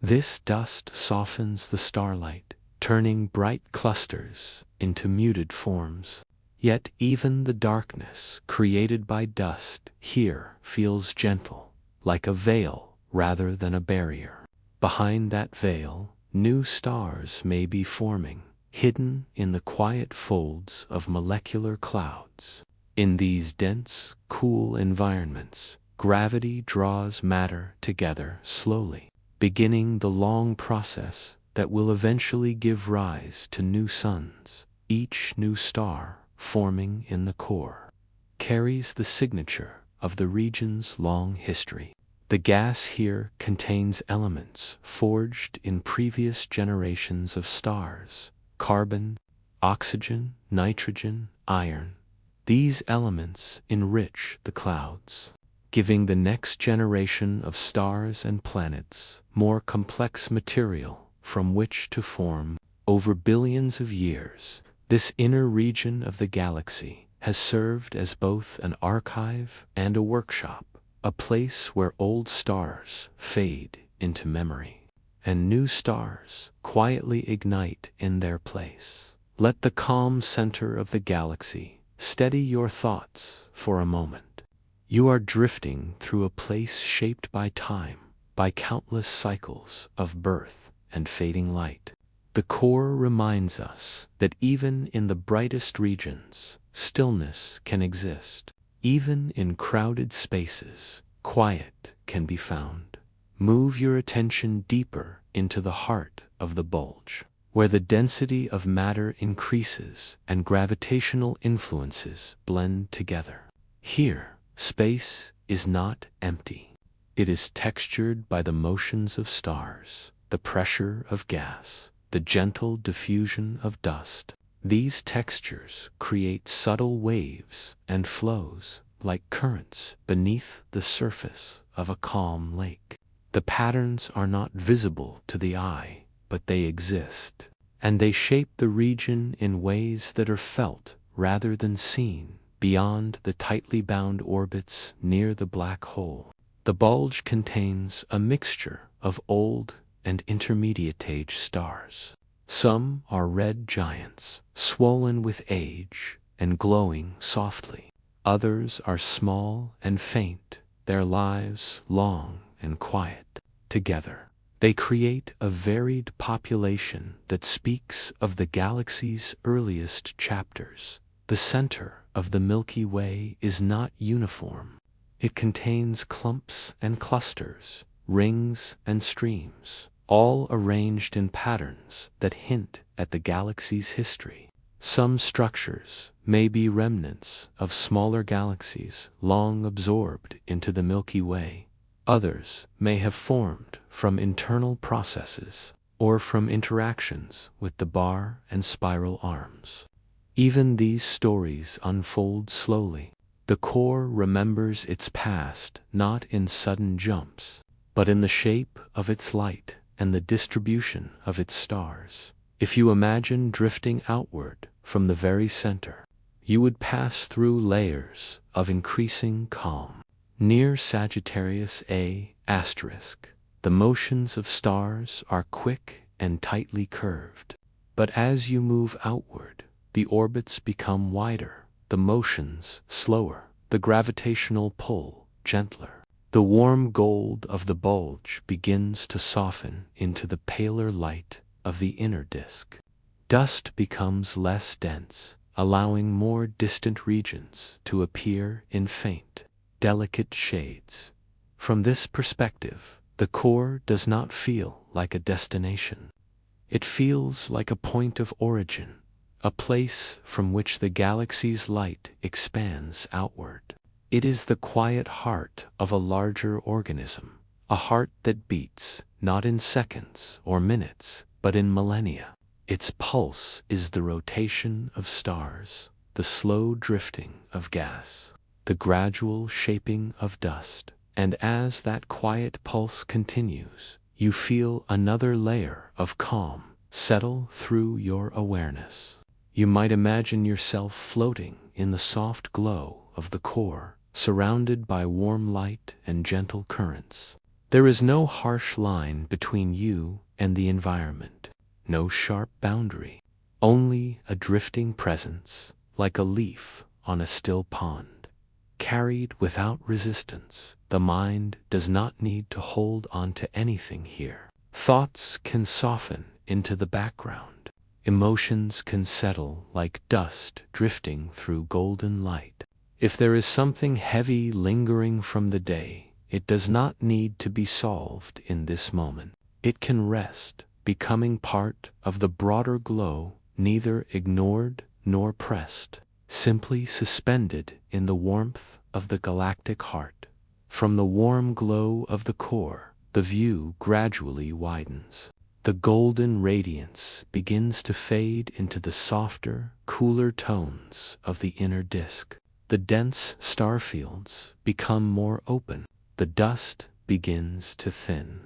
This dust softens the starlight, turning bright clusters into muted forms. Yet even the darkness created by dust here feels gentle, like a veil rather than a barrier. Behind that veil, new stars may be forming, hidden in the quiet folds of molecular clouds. In these dense, cool environments, gravity draws matter together slowly, beginning the long process that will eventually give rise to new suns. Each new star forming in the core carries the signature of the region's long history. The gas here contains elements forged in previous generations of stars: carbon, oxygen, nitrogen, iron. These elements enrich the clouds, giving the next generation of stars and planets more complex material from which to form. Over billions of years, this inner region of the galaxy has served as both an archive and a workshop, a place where old stars fade into memory, and new stars quietly ignite in their place. Let the calm center of the galaxy steady your thoughts for a moment. You are drifting through a place shaped by time, by countless cycles of birth and fading light. The core reminds us that even in the brightest regions, stillness can exist. Even in crowded spaces, quiet can be found. Move your attention deeper into the heart of the bulge, where the density of matter increases and gravitational influences blend together. Here, space is not empty. It is textured by the motions of stars, the pressure of gas, the gentle diffusion of dust. These textures create subtle waves and flows, like currents beneath the surface of a calm lake. The patterns are not visible to the eye, but they exist, and they shape the region in ways that are felt rather than seen beyond the tightly bound orbits near the black hole. The bulge contains a mixture of old and intermediate-age stars. Some are red giants, swollen with age and glowing softly. Others are small and faint, their lives long and quiet. Together, they create a varied population that speaks of the galaxy's earliest chapters. The center of the Milky Way is not uniform. It contains clumps and clusters, rings and streams, all arranged in patterns that hint at the galaxy's history. Some structures may be remnants of smaller galaxies long absorbed into the Milky Way. Others may have formed from internal processes or from interactions with the bar and spiral arms. Even these stories unfold slowly. The core remembers its past not in sudden jumps, but in the shape of its light and the distribution of its stars. If you imagine drifting outward from the very center, you would pass through layers of increasing calm. Near Sagittarius A*, the motions of stars are quick and tightly curved. But as you move outward, the orbits become wider, the motions slower, the gravitational pull gentler. The warm gold of the bulge begins to soften into the paler light of the inner disk. Dust becomes less dense, allowing more distant regions to appear in faint, delicate shades. From this perspective, the core does not feel like a destination. It feels like a point of origin, a place from which the galaxy's light expands outward. It is the quiet heart of a larger organism, a heart that beats not in seconds or minutes, but in millennia. Its pulse is the rotation of stars, the slow drifting of gas, the gradual shaping of dust. And as that quiet pulse continues, you feel another layer of calm settle through your awareness. You might imagine yourself floating in the soft glow of the core, surrounded by warm light and gentle currents. There is no harsh line between you and the environment, no sharp boundary, only a drifting presence, like a leaf on a still pond, carried without resistance. The mind does not need to hold on to anything here. Thoughts can soften into the background. Emotions can settle like dust drifting through golden light. If there is something heavy lingering from the day, it does not need to be solved in this moment. It can rest, becoming part of the broader glow, neither ignored nor pressed, simply suspended in the warmth of the galactic heart. From the warm glow of the core, the view gradually widens. The golden radiance begins to fade into the softer, cooler tones of the inner disk. The dense star fields become more open. The dust begins to thin.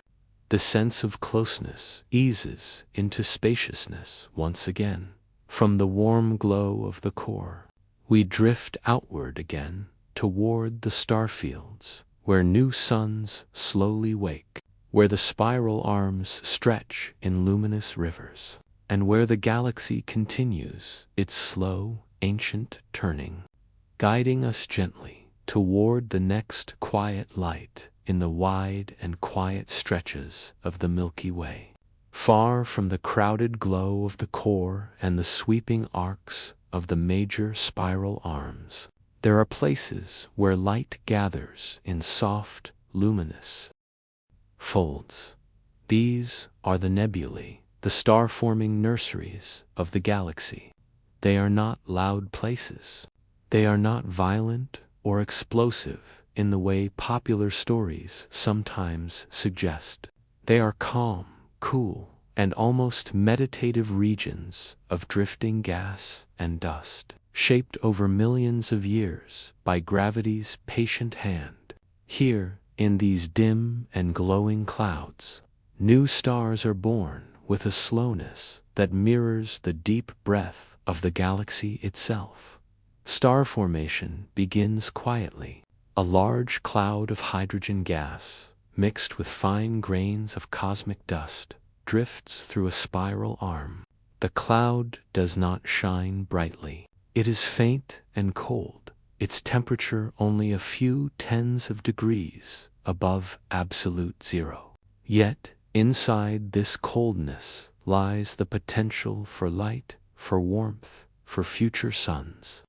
The sense of closeness eases into spaciousness once again. From the warm glow of the core, we drift outward again toward the star fields, where new suns slowly wake, where the spiral arms stretch in luminous rivers, and where the galaxy continues its slow, ancient turning, guiding us gently toward the next quiet light in the wide and quiet stretches of the Milky Way. Far from the crowded glow of the core and the sweeping arcs of the major spiral arms, there are places where light gathers in soft, luminous folds. These are the nebulae, the star-forming nurseries of the galaxy. They are not loud places. They are not violent or explosive in the way popular stories sometimes suggest. They are calm, cool, and almost meditative regions of drifting gas and dust, shaped over millions of years by gravity's patient hand. Here, in these dim and glowing clouds, new stars are born with a slowness that mirrors the deep breath of the galaxy itself. Star formation begins quietly. A large cloud of hydrogen gas, mixed with fine grains of cosmic dust, drifts through a spiral arm. The cloud does not shine brightly. It is faint and cold, its temperature only a few tens of degrees above absolute zero. Yet, inside this coldness lies the potential for light, for warmth, for future suns.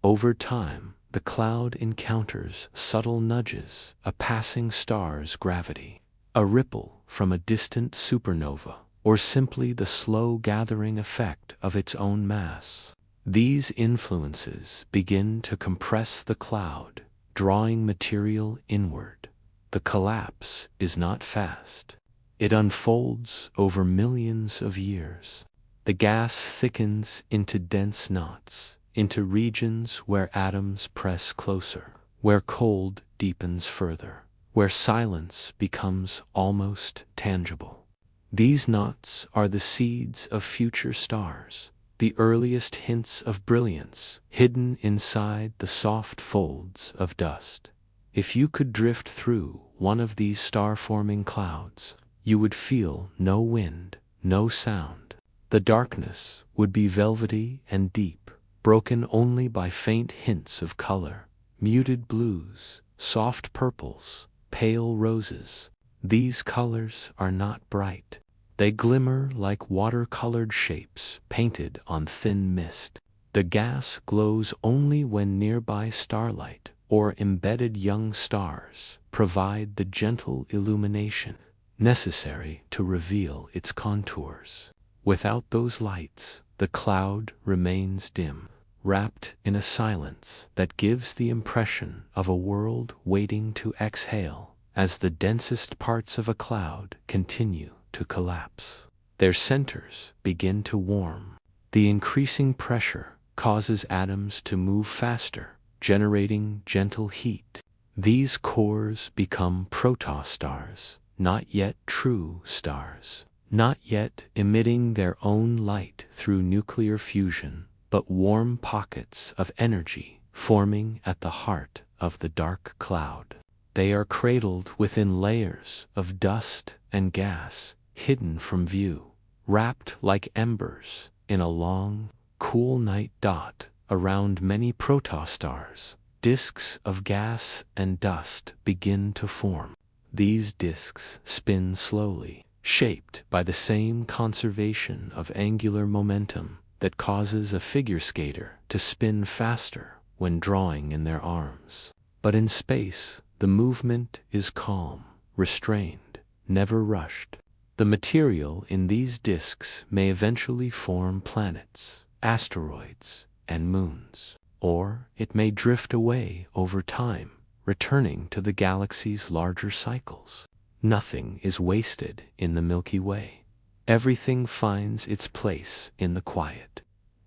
Over time, the cloud encounters subtle nudges, a passing star's gravity, a ripple from a distant supernova, or simply the slow gathering effect of its own mass. These influences begin to compress the cloud, drawing material inward. The collapse is not fast. It unfolds over millions of years. The gas thickens into dense knots, into regions where atoms press closer, where cold deepens further, where silence becomes almost tangible. These knots are the seeds of future stars, the earliest hints of brilliance hidden inside the soft folds of dust. If you could drift through one of these star-forming clouds, you would feel no wind, no sound. The darkness would be velvety and deep, broken only by faint hints of color, muted blues, soft purples, pale roses. These colors are not bright. They glimmer like water-colored shapes painted on thin mist. The gas glows only when nearby starlight or embedded young stars provide the gentle illumination necessary to reveal its contours. Without those lights, the cloud remains dim, wrapped in a silence that gives the impression of a world waiting to exhale as the densest parts of a cloud continue to collapse. Their centers begin to warm. The increasing pressure causes atoms to move faster, generating gentle heat. These cores become protostars, not yet true stars, not yet emitting their own light through nuclear fusion, but warm pockets of energy forming at the heart of the dark cloud. They are cradled within layers of dust and gas, hidden from view, wrapped like embers in a long, cool night dot around many protostars. Disks of gas and dust begin to form. These disks spin slowly, shaped by the same conservation of angular momentum that causes a figure skater to spin faster when drawing in their arms. But in space, the movement is calm, restrained, never rushed. The material in these disks may eventually form planets, asteroids, and moons, or it may drift away over time, returning to the galaxy's larger cycles. Nothing is wasted in the Milky Way. Everything finds its place in the quiet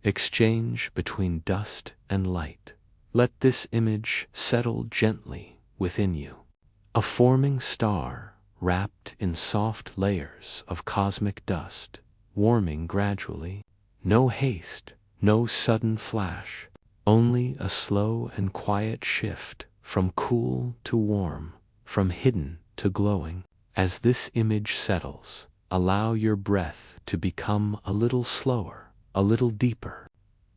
exchange between dust and light. Let this image settle gently within you. A forming star wrapped in soft layers of cosmic dust, warming gradually. No haste, no sudden flash, only a slow and quiet shift from cool to warm, from hidden to glowing. As this image settles, allow your breath to become a little slower, a little deeper.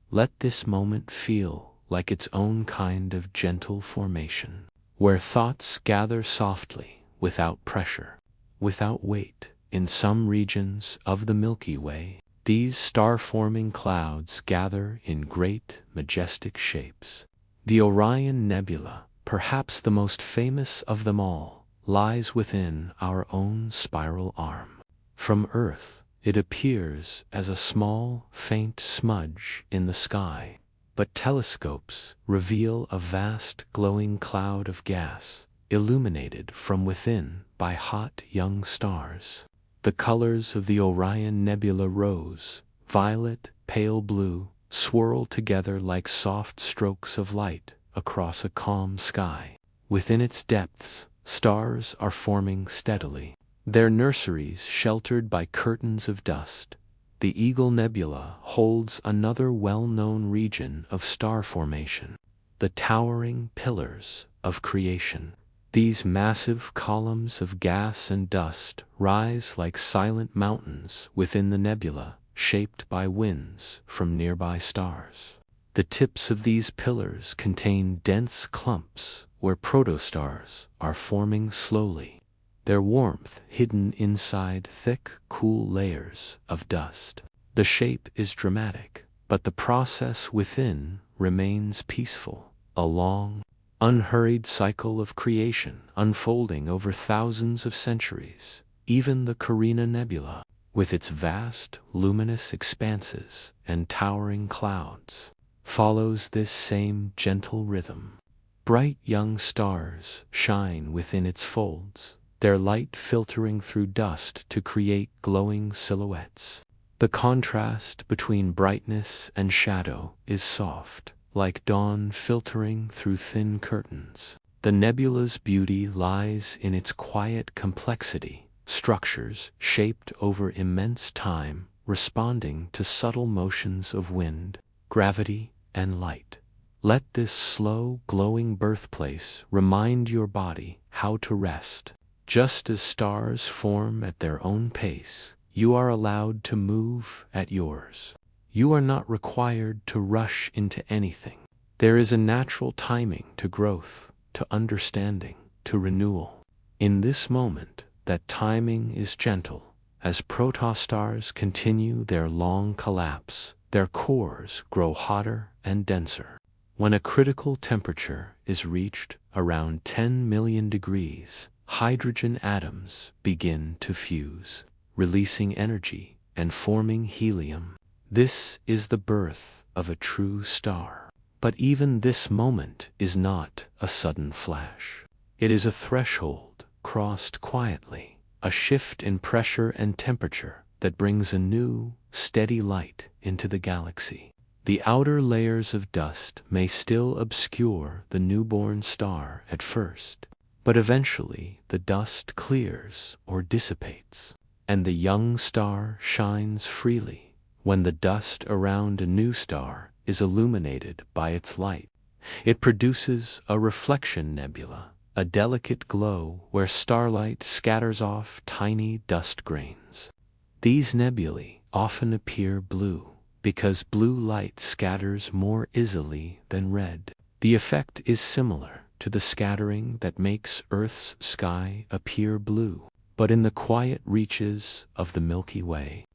Let this moment feel like its own kind of gentle formation, where thoughts gather softly, without pressure, without weight. In some regions of the Milky Way, these star-forming clouds gather in great, majestic shapes. The Orion Nebula, perhaps the most famous of them all, lies within our own spiral arm. From Earth, it appears as a small, faint smudge in the sky, but telescopes reveal a vast, glowing cloud of gas, illuminated from within by hot young stars. The colors of the Orion Nebula rose, violet, pale blue, swirl together like soft strokes of light across a calm sky. Within its depths, stars are forming steadily, their nurseries sheltered by curtains of dust. The Eagle Nebula holds another well-known region of star formation, the towering pillars of creation. These massive columns of gas and dust rise like silent mountains within the nebula, shaped by winds from nearby stars. The tips of these pillars contain dense clumps where protostars are forming slowly, their warmth hidden inside thick, cool layers of dust. The shape is dramatic, but the process within remains peaceful, a long, unhurried cycle of creation unfolding over thousands of centuries. Even the Carina Nebula, with its vast, luminous expanses and towering clouds, follows this same gentle rhythm. Bright young stars shine within its folds, their light filtering through dust to create glowing silhouettes. The contrast between brightness and shadow is soft, like dawn filtering through thin curtains. The nebula's beauty lies in its quiet complexity, structures shaped over immense time, responding to subtle motions of wind, gravity, and light. Let this slow, glowing birthplace remind your body how to rest. Just as stars form at their own pace, you are allowed to move at yours. You are not required to rush into anything. There is a natural timing to growth, to understanding, to renewal. In this moment, that timing is gentle. As protostars continue their long collapse, their cores grow hotter and denser. When a critical temperature is reached around 10 million degrees, hydrogen atoms begin to fuse, releasing energy and forming helium. This is the birth of a true star. But even this moment is not a sudden flash. It is a threshold crossed quietly, a shift in pressure and temperature that brings a new, steady light into the galaxy. The outer layers of dust may still obscure the newborn star at first, but eventually the dust clears or dissipates, and the young star shines freely. When the dust around a new star is illuminated by its light, it produces a reflection nebula, a delicate glow where starlight scatters off tiny dust grains. These nebulae often appear blue, because blue light scatters more easily than red. The effect is similar to the scattering that makes Earth's sky appear blue, but in the quiet reaches of the Milky Way.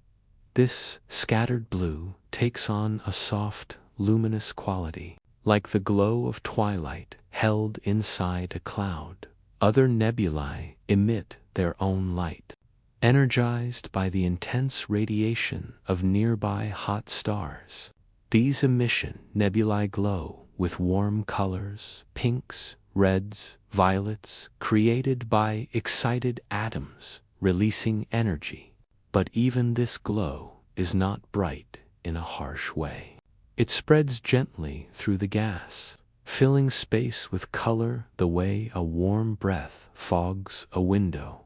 This scattered blue takes on a soft, luminous quality, like the glow of twilight held inside a cloud. Other nebulae emit their own light, energized by the intense radiation of nearby hot stars. These emission nebulae glow with warm colors, pinks, reds, violets, created by excited atoms, releasing energy. But even this glow is not bright in a harsh way. It spreads gently through the gas, filling space with color the way a warm breath fogs a window.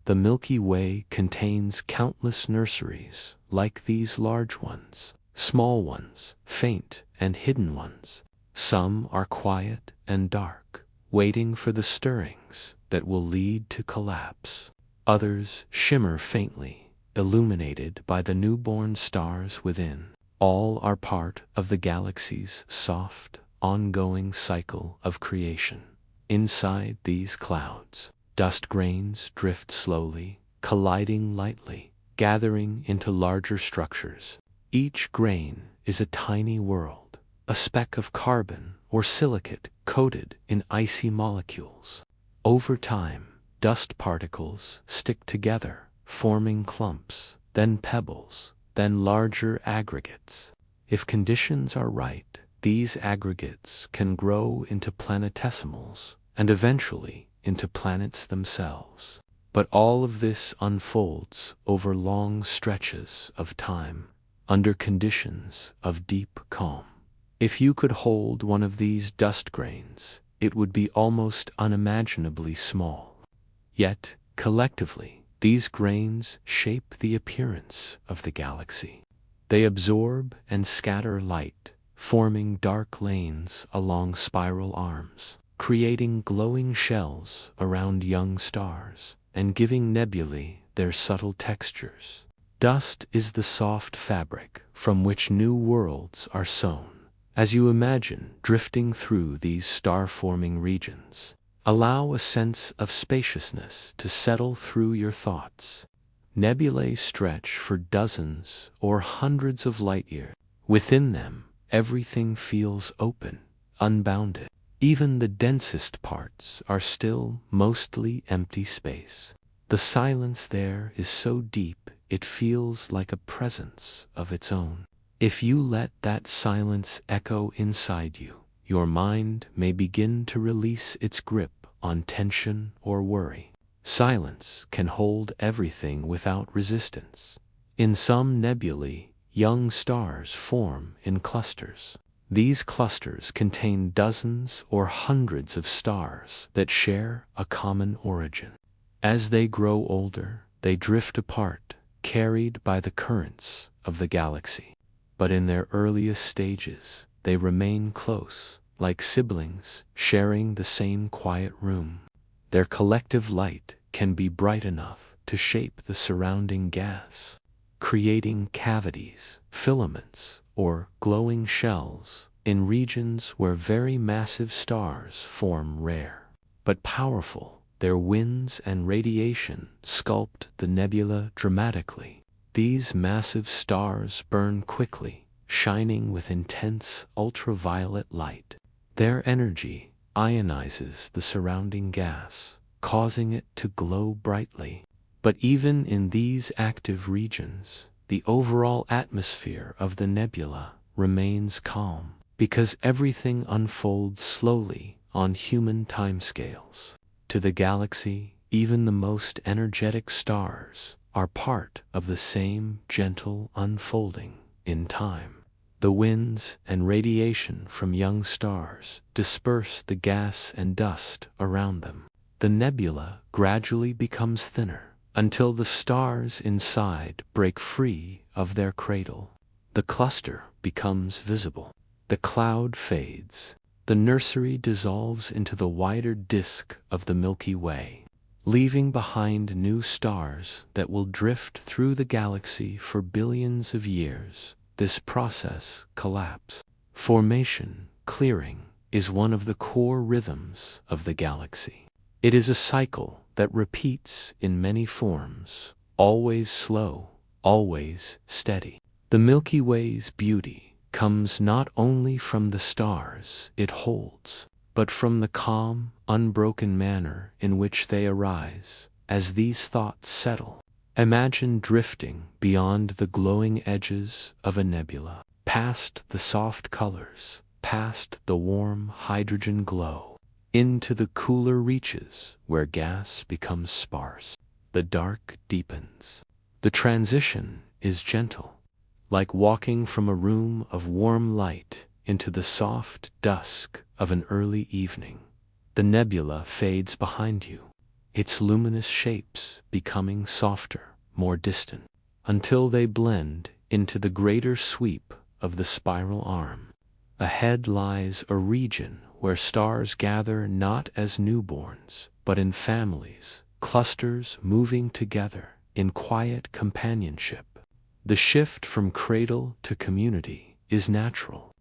The Milky Way contains countless nurseries, like these large ones, small ones, faint and hidden ones. Some are quiet and dark, waiting for the stirrings that will lead to collapse. Others shimmer faintly, illuminated by the newborn stars within. All are part of the galaxy's soft, ongoing cycle of creation. Inside these clouds, dust grains drift slowly, colliding lightly, gathering into larger structures. Each grain is a tiny world, a speck of carbon or silicate coated in icy molecules. Over time, dust particles stick together, forming clumps, then pebbles, then larger aggregates. If conditions are right, these aggregates can grow into planetesimals and eventually into planets themselves. But all of this unfolds over long stretches of time, under conditions of deep calm. If you could hold one of these dust grains, it would be almost unimaginably small. Yet, collectively, these grains shape the appearance of the galaxy. They absorb and scatter light, forming dark lanes along spiral arms, creating glowing shells around young stars, and giving nebulae their subtle textures. Dust is the soft fabric from which new worlds are sown. As you imagine drifting through these star-forming regions, allow a sense of spaciousness to settle through your thoughts. Nebulae stretch for dozens or hundreds of light years. Within them, everything feels open, unbounded. Even the densest parts are still mostly empty space. The silence there is so deep it feels like a presence of its own. If you let that silence echo inside you, your mind may begin to release its grip on tension or worry. Silence can hold everything without resistance. In some nebulae, young stars form in clusters. These clusters contain dozens or hundreds of stars that share a common origin. As they grow older, they drift apart, carried by the currents of the galaxy. But in their earliest stages, they remain close, like siblings sharing the same quiet room. Their collective light can be bright enough to shape the surrounding gas, creating cavities, filaments, or glowing shells in regions where very massive stars form rare. But powerful, their winds and radiation sculpt the nebula dramatically. These massive stars burn quickly, shining with intense ultraviolet light. Their energy ionizes the surrounding gas, causing it to glow brightly. But even in these active regions, the overall atmosphere of the nebula remains calm, because everything unfolds slowly on human timescales. To the galaxy, even the most energetic stars are part of the same gentle unfolding in time. The winds and radiation from young stars disperse the gas and dust around them. The nebula gradually becomes thinner until the stars inside break free of their cradle. The cluster becomes visible. The cloud fades. The nursery dissolves into the wider disk of the Milky Way, leaving behind new stars that will drift through the galaxy for billions of years. This process, collapse, formation, clearing, is one of the core rhythms of the galaxy. It is a cycle that repeats in many forms, always slow, always steady. The Milky Way's beauty comes not only from the stars it holds, but from the calm, unbroken manner in which they arise. As these thoughts settle, imagine drifting beyond the glowing edges of a nebula, past the soft colors, past the warm hydrogen glow, into the cooler reaches where gas becomes sparse. The dark deepens. The transition is gentle, like walking from a room of warm light into the soft dusk of an early evening. The nebula fades behind you, its luminous shapes becoming softer, more distant, until they blend into the greater sweep of the spiral arm. Ahead lies a region where stars gather not as newborns, but in families, clusters moving together in quiet companionship. The shift from cradle to community is natural,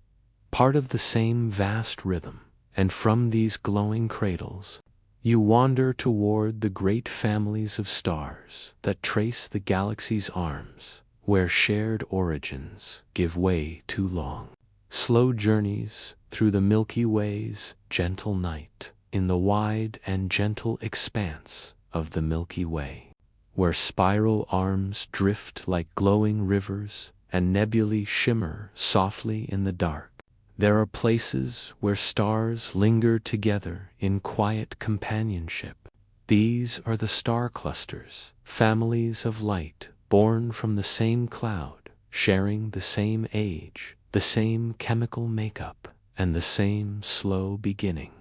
part of the same vast rhythm, and from these glowing cradles, you wander toward the great families of stars that trace the galaxy's arms, where shared origins give way too long. Slow journeys through the Milky Way's gentle night, in the wide and gentle expanse of the Milky Way, where spiral arms drift like glowing rivers and nebulae shimmer softly in the dark. There are places where stars linger together in quiet companionship. These are the star clusters, families of light born from the same cloud, sharing the same age, the same chemical makeup, and the same slow beginning.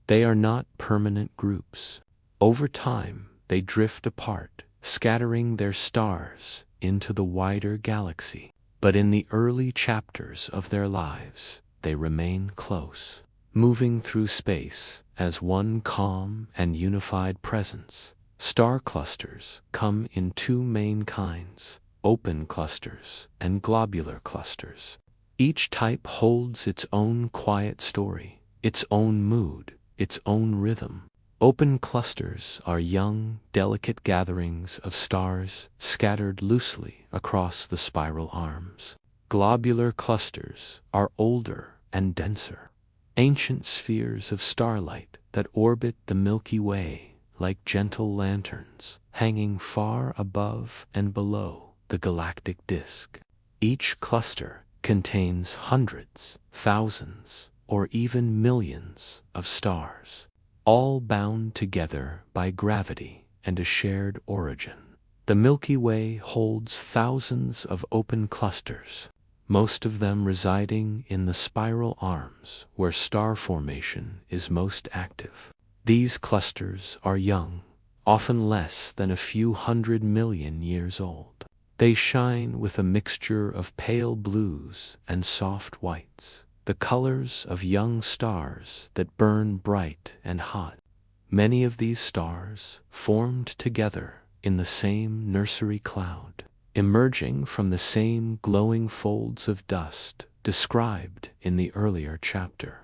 They are not permanent groups. Over time, they drift apart, scattering their stars into the wider galaxy. But in the early chapters of their lives, they remain close, moving through space as one calm and unified presence. Star clusters come in two main kinds: open clusters and globular clusters. Each type holds its own quiet story, its own mood, its own rhythm. Open clusters are young, delicate gatherings of stars scattered loosely across the spiral arms. Globular clusters are older and denser, ancient spheres of starlight that orbit the Milky Way like gentle lanterns, hanging far above and below the galactic disk. Each cluster contains hundreds, thousands, or even millions of stars, all bound together by gravity and a shared origin. The Milky Way holds thousands of open clusters, most of them residing in the spiral arms where star formation is most active. These clusters are young, often less than a few 100 million years old. They shine with a mixture of pale blues and soft whites, the colors of young stars that burn bright and hot. Many of these stars formed together in the same nursery cloud, emerging from the same glowing folds of dust described in the earlier chapter.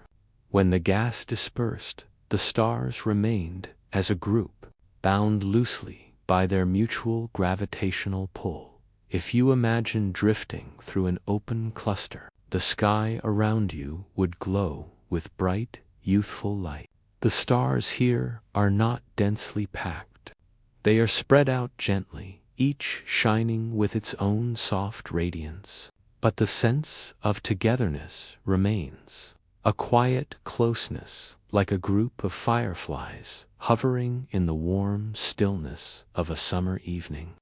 When the gas dispersed, the stars remained as a group, bound loosely by their mutual gravitational pull. If you imagine drifting through an open cluster, the sky around you would glow with bright, youthful light. The stars here are not densely packed. They are spread out gently, each shining with its own soft radiance. But the sense of togetherness remains, a quiet closeness like a group of fireflies hovering in the warm stillness of a summer evening.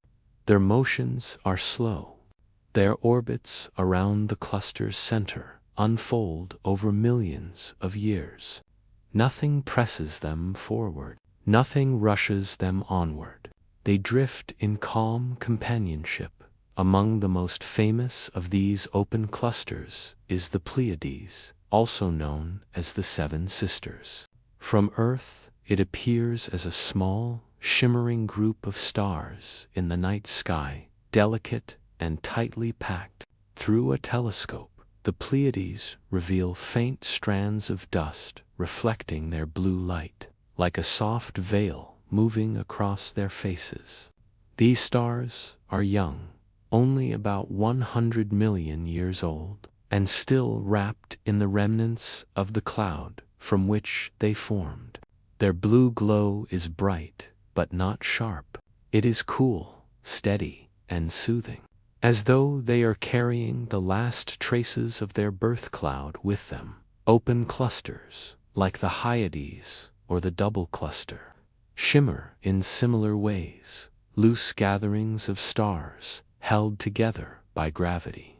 Their motions are slow. Their orbits around the cluster's center unfold over millions of years. Nothing presses them forward. Nothing rushes them onward. They drift in calm companionship. Among the most famous of these open clusters is the Pleiades, also known as the Seven Sisters. From Earth, it appears as a small, shimmering group of stars in the night sky, delicate and tightly packed. Through a telescope, the Pleiades reveal faint strands of dust reflecting their blue light, like a soft veil moving across their faces. These stars are young, only about 100 million years old, and still wrapped in the remnants of the cloud from which they formed. Their blue glow is bright, but not sharp. It is cool, steady, and soothing, as though they are carrying the last traces of their birth cloud with them. Open clusters, like the Hyades or the double cluster, shimmer in similar ways, loose gatherings of stars held together by gravity.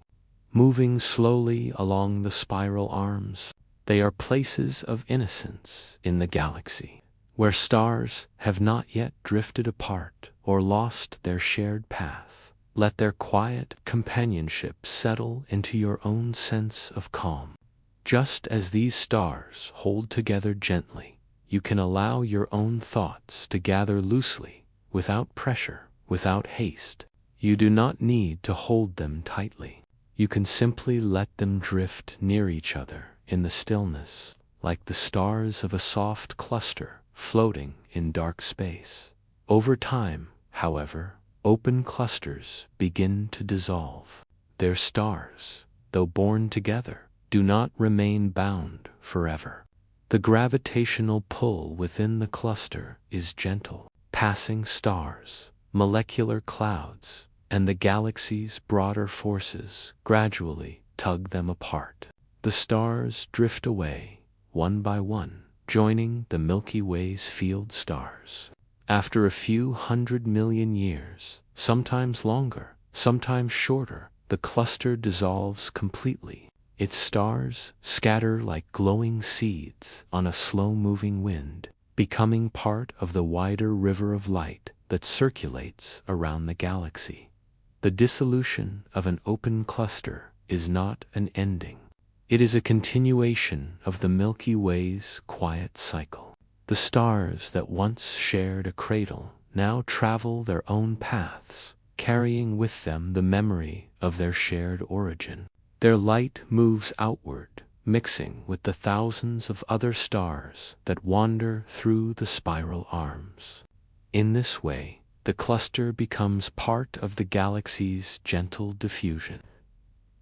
Moving slowly along the spiral arms, they are places of innocence in the galaxy, where stars have not yet drifted apart or lost their shared path. Let their quiet companionship settle into your own sense of calm. Just as these stars hold together gently, you can allow your own thoughts to gather loosely, without pressure, without haste. You do not need to hold them tightly. You can simply let them drift near each other in the stillness, like the stars of a soft cluster floating in dark space. Over time, however, open clusters begin to dissolve. Their stars, though born together, do not remain bound forever. The gravitational pull within the cluster is gentle. Passing stars, molecular clouds, and the galaxy's broader forces gradually tug them apart. The stars drift away, one by one, joining the Milky Way's field stars. After a few 100 million years, sometimes longer, sometimes shorter, the cluster dissolves completely. Its stars scatter like glowing seeds on a slow-moving wind, becoming part of the wider river of light that circulates around the galaxy. The dissolution of an open cluster is not an ending. It is a continuation of the Milky Way's quiet cycle. The stars that once shared a cradle now travel their own paths, carrying with them the memory of their shared origin. Their light moves outward, mixing with the thousands of other stars that wander through the spiral arms. In this way, the cluster becomes part of the galaxy's gentle diffusion,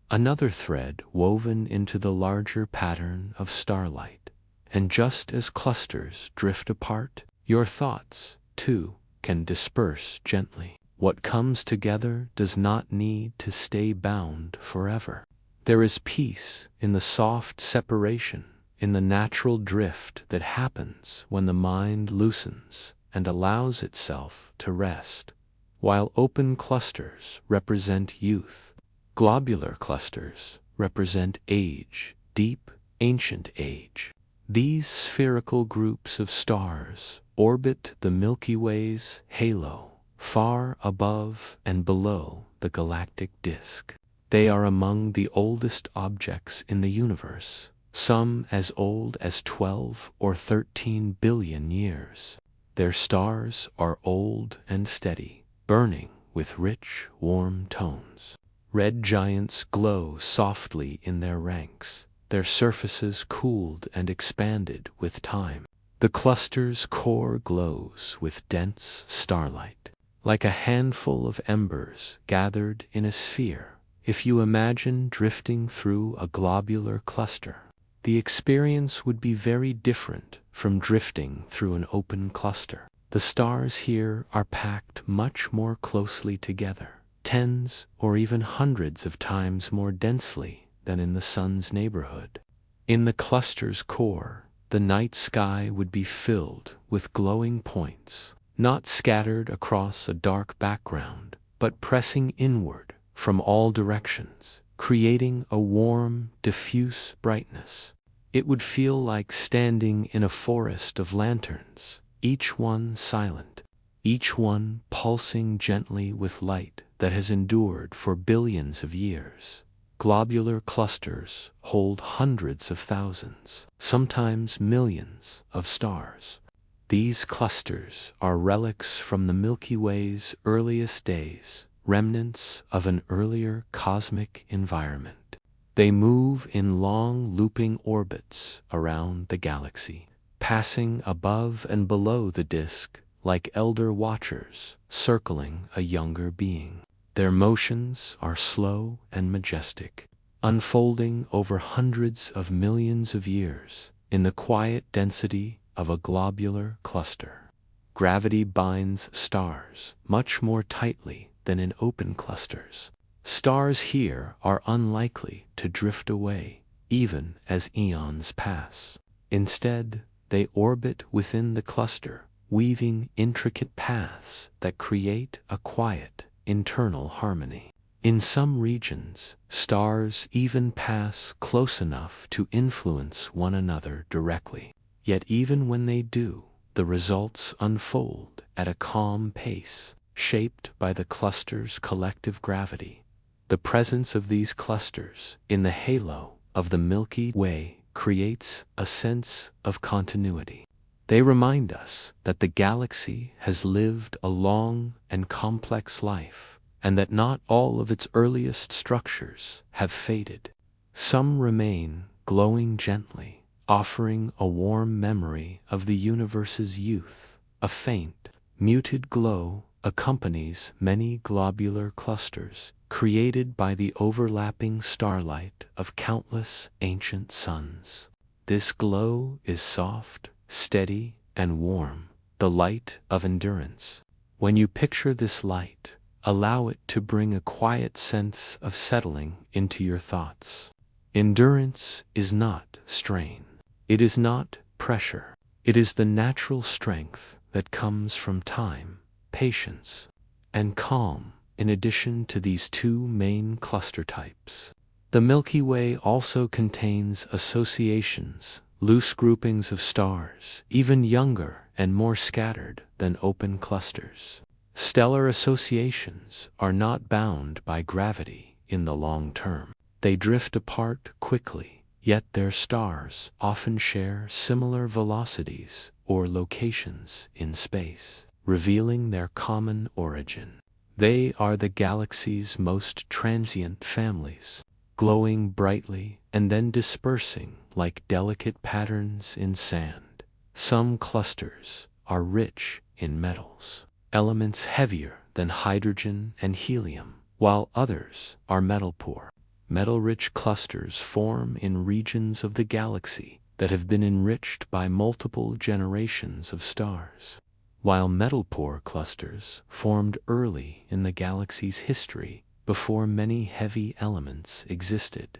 another thread woven into the larger pattern of starlight. And just as clusters drift apart, your thoughts, too, can disperse gently. What comes together does not need to stay bound forever. There is peace in the soft separation, in the natural drift that happens when the mind loosens and allows itself to rest. While open clusters represent youth, globular clusters represent age, deep, ancient age. These spherical groups of stars orbit the Milky Way's halo, far above and below the galactic disk. They are among the oldest objects in the universe, some as old as 12 or 13 billion years. Their stars are old and steady, burning with rich, warm tones. Red giants glow softly in their ranks, their surfaces cooled and expanded with time. The cluster's core glows with dense starlight, like a handful of embers gathered in a sphere. If you imagine drifting through a globular cluster, the experience would be very different from drifting through an open cluster. The stars here are packed much more closely together, tens or even hundreds of times more densely than in the Sun's neighborhood. In the cluster's core, the night sky would be filled with glowing points, not scattered across a dark background, but pressing inward from all directions, creating a warm, diffuse brightness. It would feel like standing in a forest of lanterns, each one silent, each one pulsing gently with light that has endured for billions of years. Globular clusters hold hundreds of thousands, sometimes millions, of stars. These clusters are relics from the Milky Way's earliest days, remnants of an earlier cosmic environment. They move in long looping orbits around the galaxy, passing above and below the disk like elder watchers circling a younger being. Their motions are slow and majestic, unfolding over hundreds of millions of years in the quiet density of a globular cluster. Gravity binds stars much more tightly than in open clusters. Stars here are unlikely to drift away, even as eons pass. Instead, they orbit within the cluster, weaving intricate paths that create a quiet, internal harmony. In some regions, stars even pass close enough to influence one another directly. Yet even when they do, the results unfold at a calm pace, shaped by the cluster's collective gravity. The presence of these clusters in the halo of the Milky Way creates a sense of continuity. They remind us that the galaxy has lived a long and complex life, and that not all of its earliest structures have faded. Some remain glowing gently, offering a warm memory of the universe's youth. A faint, muted glow accompanies many globular clusters created by the overlapping starlight of countless ancient suns. This glow is soft, steady, and warm, the light of endurance. When you picture this light, allow it to bring a quiet sense of settling into your thoughts. Endurance is not strain. It is not pressure. It is the natural strength that comes from time, patience, and calm. In addition to these two main cluster types, the Milky Way also contains associations, loose groupings of stars, even younger and more scattered than open clusters. Stellar associations are not bound by gravity in the long term. They drift apart quickly, yet their stars often share similar velocities or locations in space, revealing their common origin. They are the galaxy's most transient families, glowing brightly and then dispersing like delicate patterns in sand. Some clusters are rich in metals, elements heavier than hydrogen and helium, while others are metal-poor. Metal-rich clusters form in regions of the galaxy that have been enriched by multiple generations of stars. while metal-poor clusters formed early in the galaxy's history before many heavy elements existed.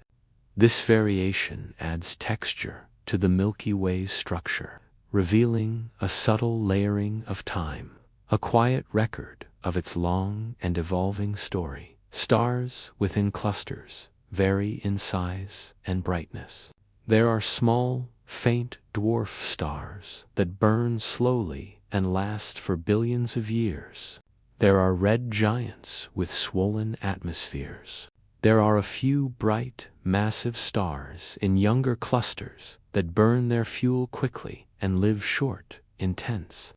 This variation adds texture to the Milky Way's structure, revealing a subtle layering of time, a quiet record of its long and evolving story. Stars within clusters vary in size and brightness. There are small, faint dwarf stars that burn slowly and last for billions of years. There are red giants with swollen atmospheres. There are a few bright, massive stars in younger clusters that burn their fuel quickly and live short, intense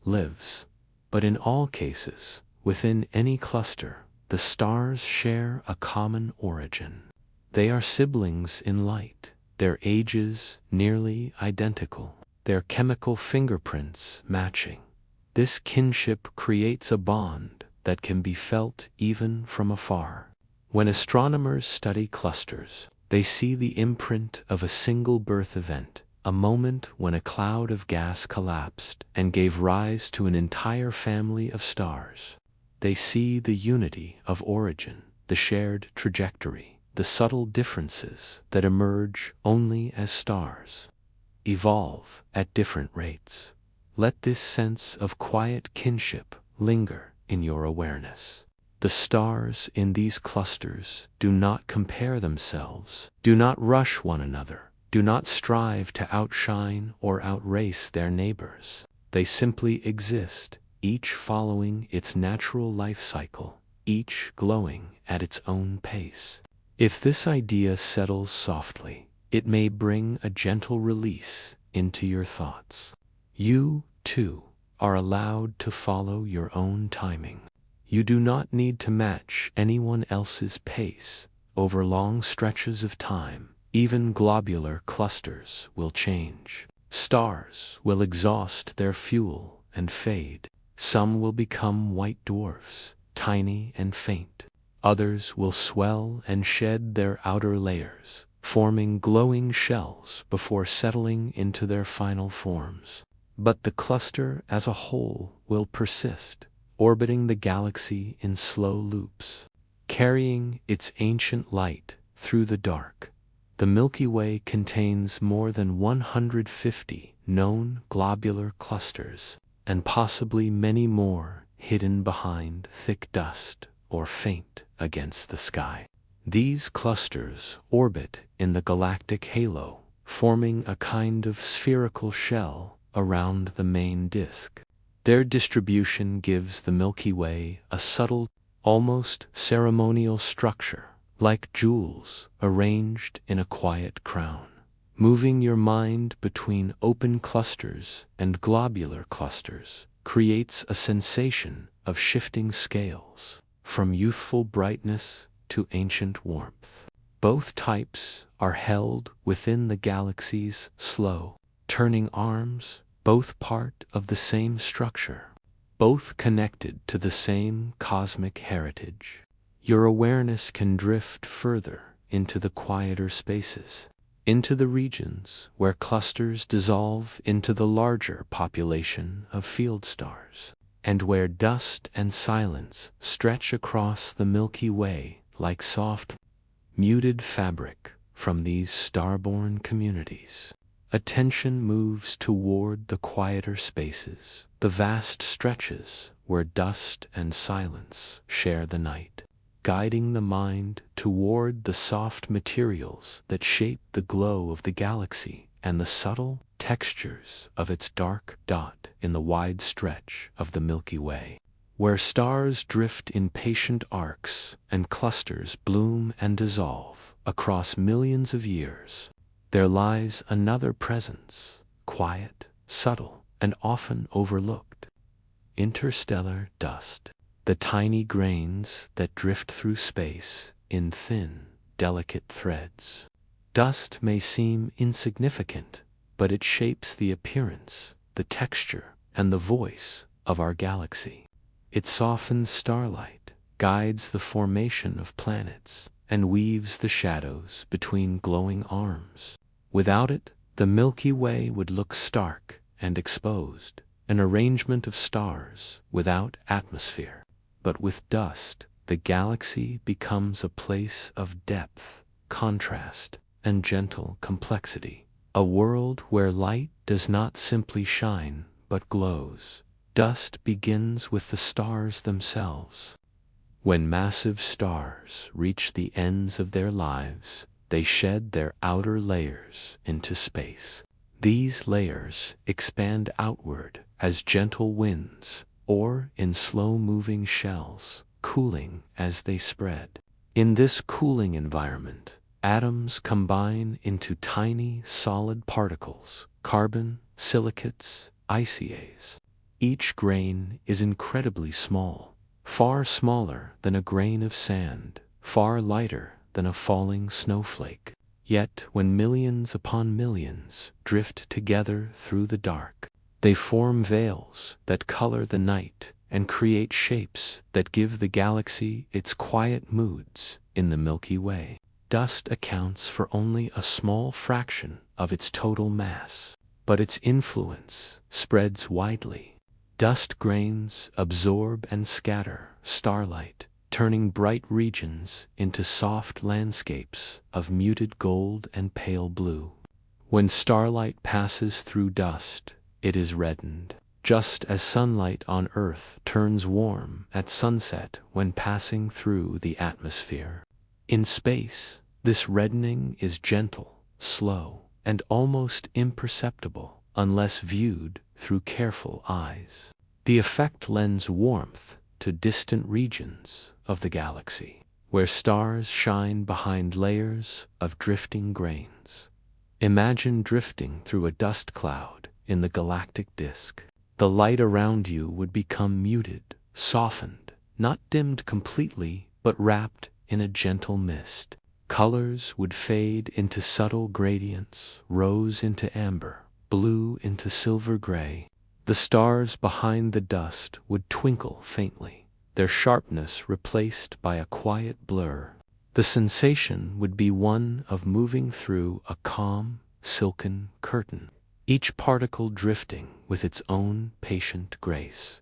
lives. But in all cases, within any cluster, the stars share a common origin. They are siblings in light, their ages nearly identical, their chemical fingerprints matching. This kinship creates a bond that can be felt even from afar. When astronomers study clusters, they see the imprint of a single birth event, a moment when a cloud of gas collapsed and gave rise to an entire family of stars. They see the unity of origin, the shared trajectory, the subtle differences that emerge only as stars evolve at different rates. Let this sense of quiet kinship linger in your awareness. The stars in these clusters do not compare themselves, do not rush one another, do not strive to outshine or outrace their neighbors. They simply exist, each following its natural life cycle, each glowing at its own pace. If this idea settles softly, it may bring a gentle release into your thoughts. You, too, are allowed to follow your own timing. You do not need to match anyone else's pace. Over long stretches of time, even globular clusters will change. Stars will exhaust their fuel and fade. Some will become white dwarfs, tiny and faint. Others will swell and shed their outer layers, forming glowing shells before settling into their final forms. But the cluster as a whole will persist, orbiting the galaxy in slow loops, carrying its ancient light through the dark. The Milky Way contains more than 150 known globular clusters, and possibly many more hidden behind thick dust or faint against the sky. These clusters orbit in the galactic halo, forming a kind of spherical shell around the main disk. Their distribution gives the Milky Way a subtle, almost ceremonial structure, like jewels arranged in a quiet crown. Moving your mind between open clusters and globular clusters creates a sensation of shifting scales, from youthful brightness to ancient warmth. Both types are held within the galaxy's slow, turning arms, both part of the same structure, both connected to the same cosmic heritage. Your awareness can drift further into the quieter spaces, into the regions where clusters dissolve into the larger population of field stars, and where dust and silence stretch across the Milky Way like soft, muted fabric from these star-born communities. Attention moves toward the quieter spaces, the vast stretches where dust and silence share the night, guiding the mind toward the soft materials that shape the glow of the galaxy and the subtle textures of its dark dot in the wide stretch of the Milky Way. Where stars drift in patient arcs and clusters bloom and dissolve across millions of years, there lies another presence, quiet, subtle, and often overlooked. Interstellar dust. The tiny grains that drift through space in thin, delicate threads. Dust may seem insignificant, but it shapes the appearance, the texture, and the voice of our galaxy. It softens starlight, guides the formation of planets, and weaves the shadows between glowing arms. Without it, the Milky Way would look stark and exposed, an arrangement of stars without atmosphere. But with dust, the galaxy becomes a place of depth, contrast, and gentle complexity. A world where light does not simply shine, but glows. Dust begins with the stars themselves. When massive stars reach the ends of their lives, they shed their outer layers into space. These layers expand outward as gentle winds, or in slow-moving shells, cooling as they spread. In this cooling environment, atoms combine into tiny, solid particles, carbon, silicates, ICAs. Each grain is incredibly small, far smaller than a grain of sand, far lighter than a falling snowflake. Yet, when millions upon millions drift together through the dark, they form veils that color the night and create shapes that give the galaxy its quiet moods in the Milky Way. Dust accounts for only a small fraction of its total mass, but its influence spreads widely. Dust grains absorb and scatter starlight, turning bright regions into soft landscapes of muted gold and pale blue. When starlight passes through dust, it is reddened, just as sunlight on Earth turns warm at sunset when passing through the atmosphere. In space, this reddening is gentle, slow, and almost imperceptible unless viewed through careful eyes. The effect lends warmth to distant regions of the galaxy, where stars shine behind layers of drifting grains. Imagine drifting through a dust cloud in the galactic disk. The light around you would become muted, softened, not dimmed completely, but wrapped in a gentle mist. Colors would fade into subtle gradients, rose into amber, blue into silver gray. The stars behind the dust would twinkle faintly, their sharpness replaced by a quiet blur. The sensation would be one of moving through a calm, silken curtain, each particle drifting with its own patient grace.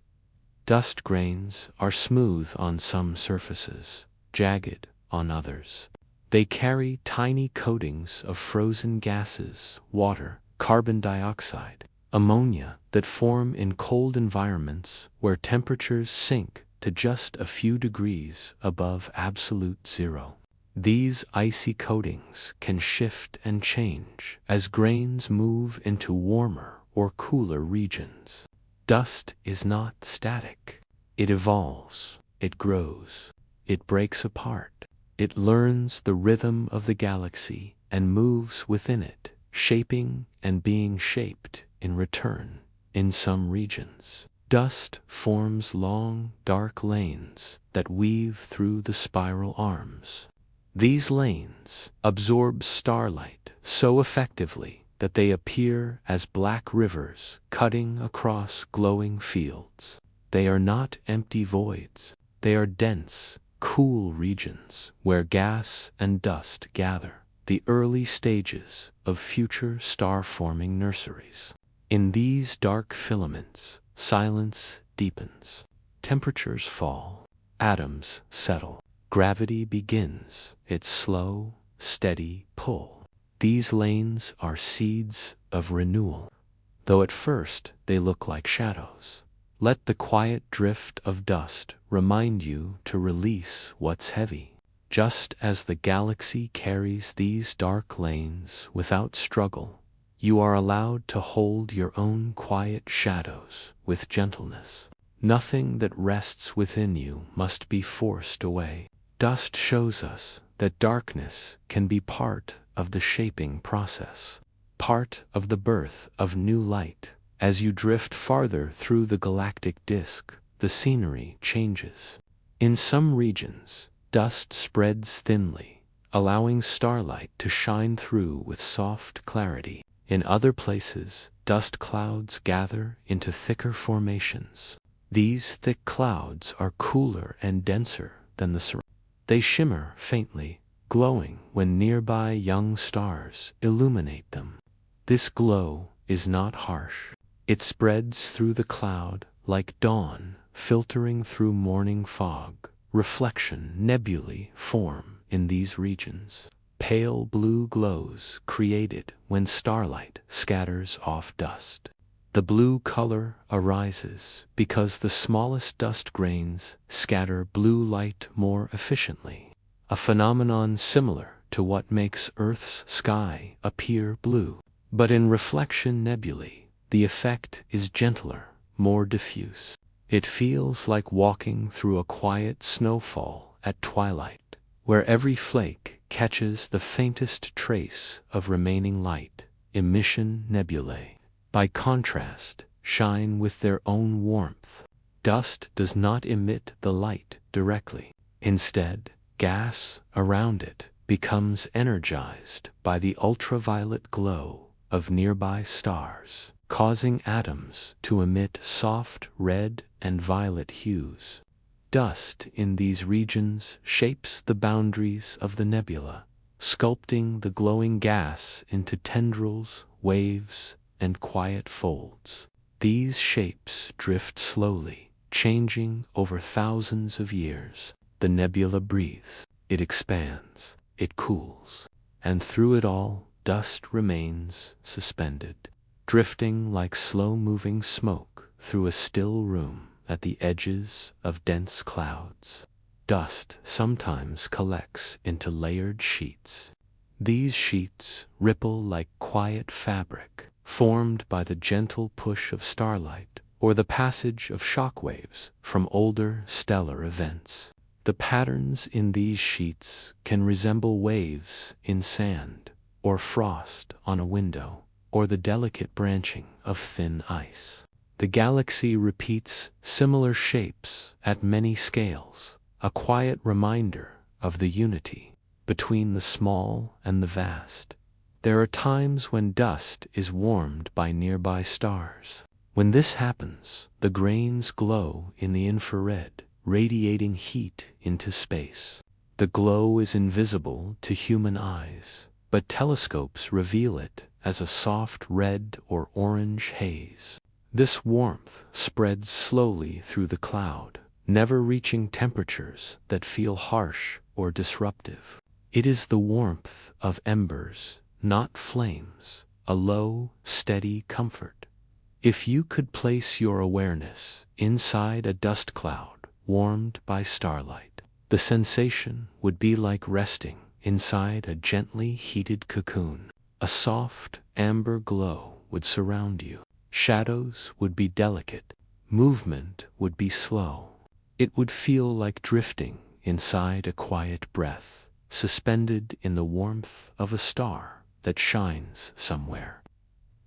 Dust grains are smooth on some surfaces, jagged on others. They carry tiny coatings of frozen gases, water, carbon dioxide, ammonia that form in cold environments where temperatures sink to just a few degrees above absolute zero. These icy coatings can shift and change as grains move into warmer or cooler regions. Dust is not static. It evolves, it grows, it breaks apart. It learns the rhythm of the galaxy and moves within it, shaping and being shaped in return. In some regions, dust forms long, dark lanes that weave through the spiral arms. These lanes absorb starlight so effectively that they appear as black rivers cutting across glowing fields. They are not empty voids. They are dense, cool regions where gas and dust gather, the early stages of future star-forming nurseries. In these dark filaments, silence deepens, temperatures fall, atoms settle, gravity begins its slow, steady pull. These lanes are seeds of renewal, though at first they look like shadows. Let the quiet drift of dust remind you to release what's heavy. Just as the galaxy carries these dark lanes without struggle, you are allowed to hold your own quiet shadows with gentleness. Nothing that rests within you must be forced away. Dust shows us that darkness can be part of the shaping process, part of the birth of new light. As you drift farther through the galactic disk, the scenery changes. In some regions, dust spreads thinly, allowing starlight to shine through with soft clarity. In other places, dust clouds gather into thicker formations. These thick clouds are cooler and denser than the surrounding. They shimmer faintly, glowing when nearby young stars illuminate them. This glow is not harsh. It spreads through the cloud like dawn, filtering through morning fog. Reflection nebulae form in these regions. Pale blue glows created when starlight scatters off dust. The blue color arises because the smallest dust grains scatter blue light more efficiently, a phenomenon similar to what makes Earth's sky appear blue. But in reflection nebulae, the effect is gentler, more diffuse. It feels like walking through a quiet snowfall at twilight, where every flake catches the faintest trace of remaining light. Emission nebulae, by contrast, shine with their own warmth. Dust does not emit the light directly. Instead, gas around it becomes energized by the ultraviolet glow of nearby stars, causing atoms to emit soft red and violet hues. Dust in these regions shapes the boundaries of the nebula, sculpting the glowing gas into tendrils, waves, and quiet folds. These shapes drift slowly, changing over thousands of years. The nebula breathes, it expands, it cools, and through it all, dust remains suspended, drifting like slow-moving smoke through a still room at the edges of dense clouds. Dust sometimes collects into layered sheets. These sheets ripple like quiet fabric, formed by the gentle push of starlight or the passage of shock waves from older stellar events. The patterns in these sheets can resemble waves in sand, or frost on a window, or the delicate branching of thin ice. The galaxy repeats similar shapes at many scales, a quiet reminder of the unity between the small and the vast. There are times when dust is warmed by nearby stars. When this happens, the grains glow in the infrared, radiating heat into space. The glow is invisible to human eyes, but telescopes reveal it as a soft red or orange haze. This warmth spreads slowly through the cloud, never reaching temperatures that feel harsh or disruptive. It is the warmth of embers, not flames, a low, steady comfort. If you could place your awareness inside a dust cloud warmed by starlight, the sensation would be like resting inside a gently heated cocoon. A soft, amber glow would surround you. Shadows would be delicate. Movement would be slow. It would feel like drifting inside a quiet breath, suspended in the warmth of a star that shines somewhere.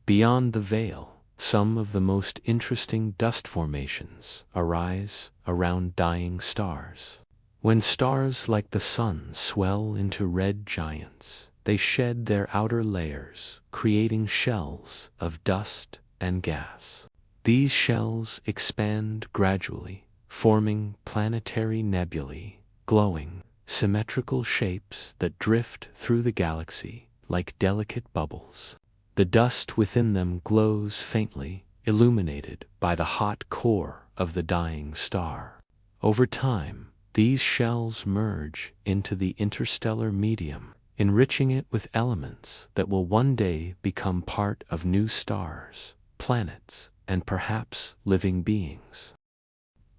Beyond the veil, some of the most interesting dust formations arise around dying stars. When stars like the sun swell into red giants, they shed their outer layers, creating shells of dust and gas. These shells expand gradually, forming planetary nebulae, glowing, symmetrical shapes that drift through the galaxy like delicate bubbles. The dust within them glows faintly, illuminated by the hot core of the dying star. Over time, these shells merge into the interstellar medium, enriching it with elements that will one day become part of new stars, planets, and perhaps living beings.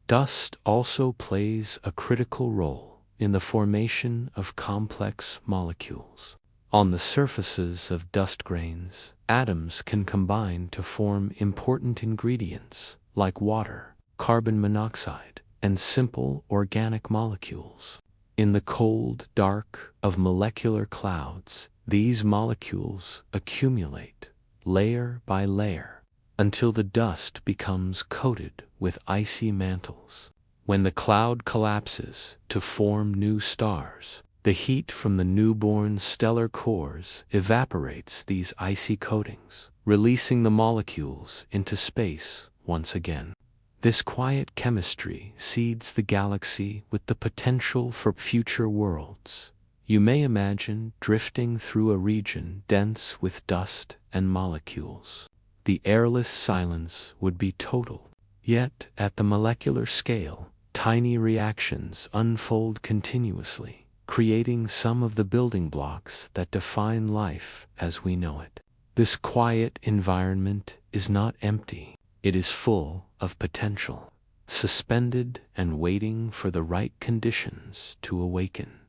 Dust also plays a critical role in the formation of complex molecules. On the surfaces of dust grains, atoms can combine to form important ingredients like water, carbon monoxide, and simple organic molecules. In the cold dark of molecular clouds, these molecules accumulate, layer by layer, until the dust becomes coated with icy mantles. When the cloud collapses to form new stars, the heat from the newborn stellar cores evaporates these icy coatings, releasing the molecules into space once again. This quiet chemistry seeds the galaxy with the potential for future worlds. You may imagine drifting through a region dense with dust and molecules. the airless silence would be total. Yet, at the molecular scale, tiny reactions unfold continuously, creating some of the building blocks that define life as we know it. This quiet environment is not empty. It is full of potential, suspended and waiting for the right conditions to awaken.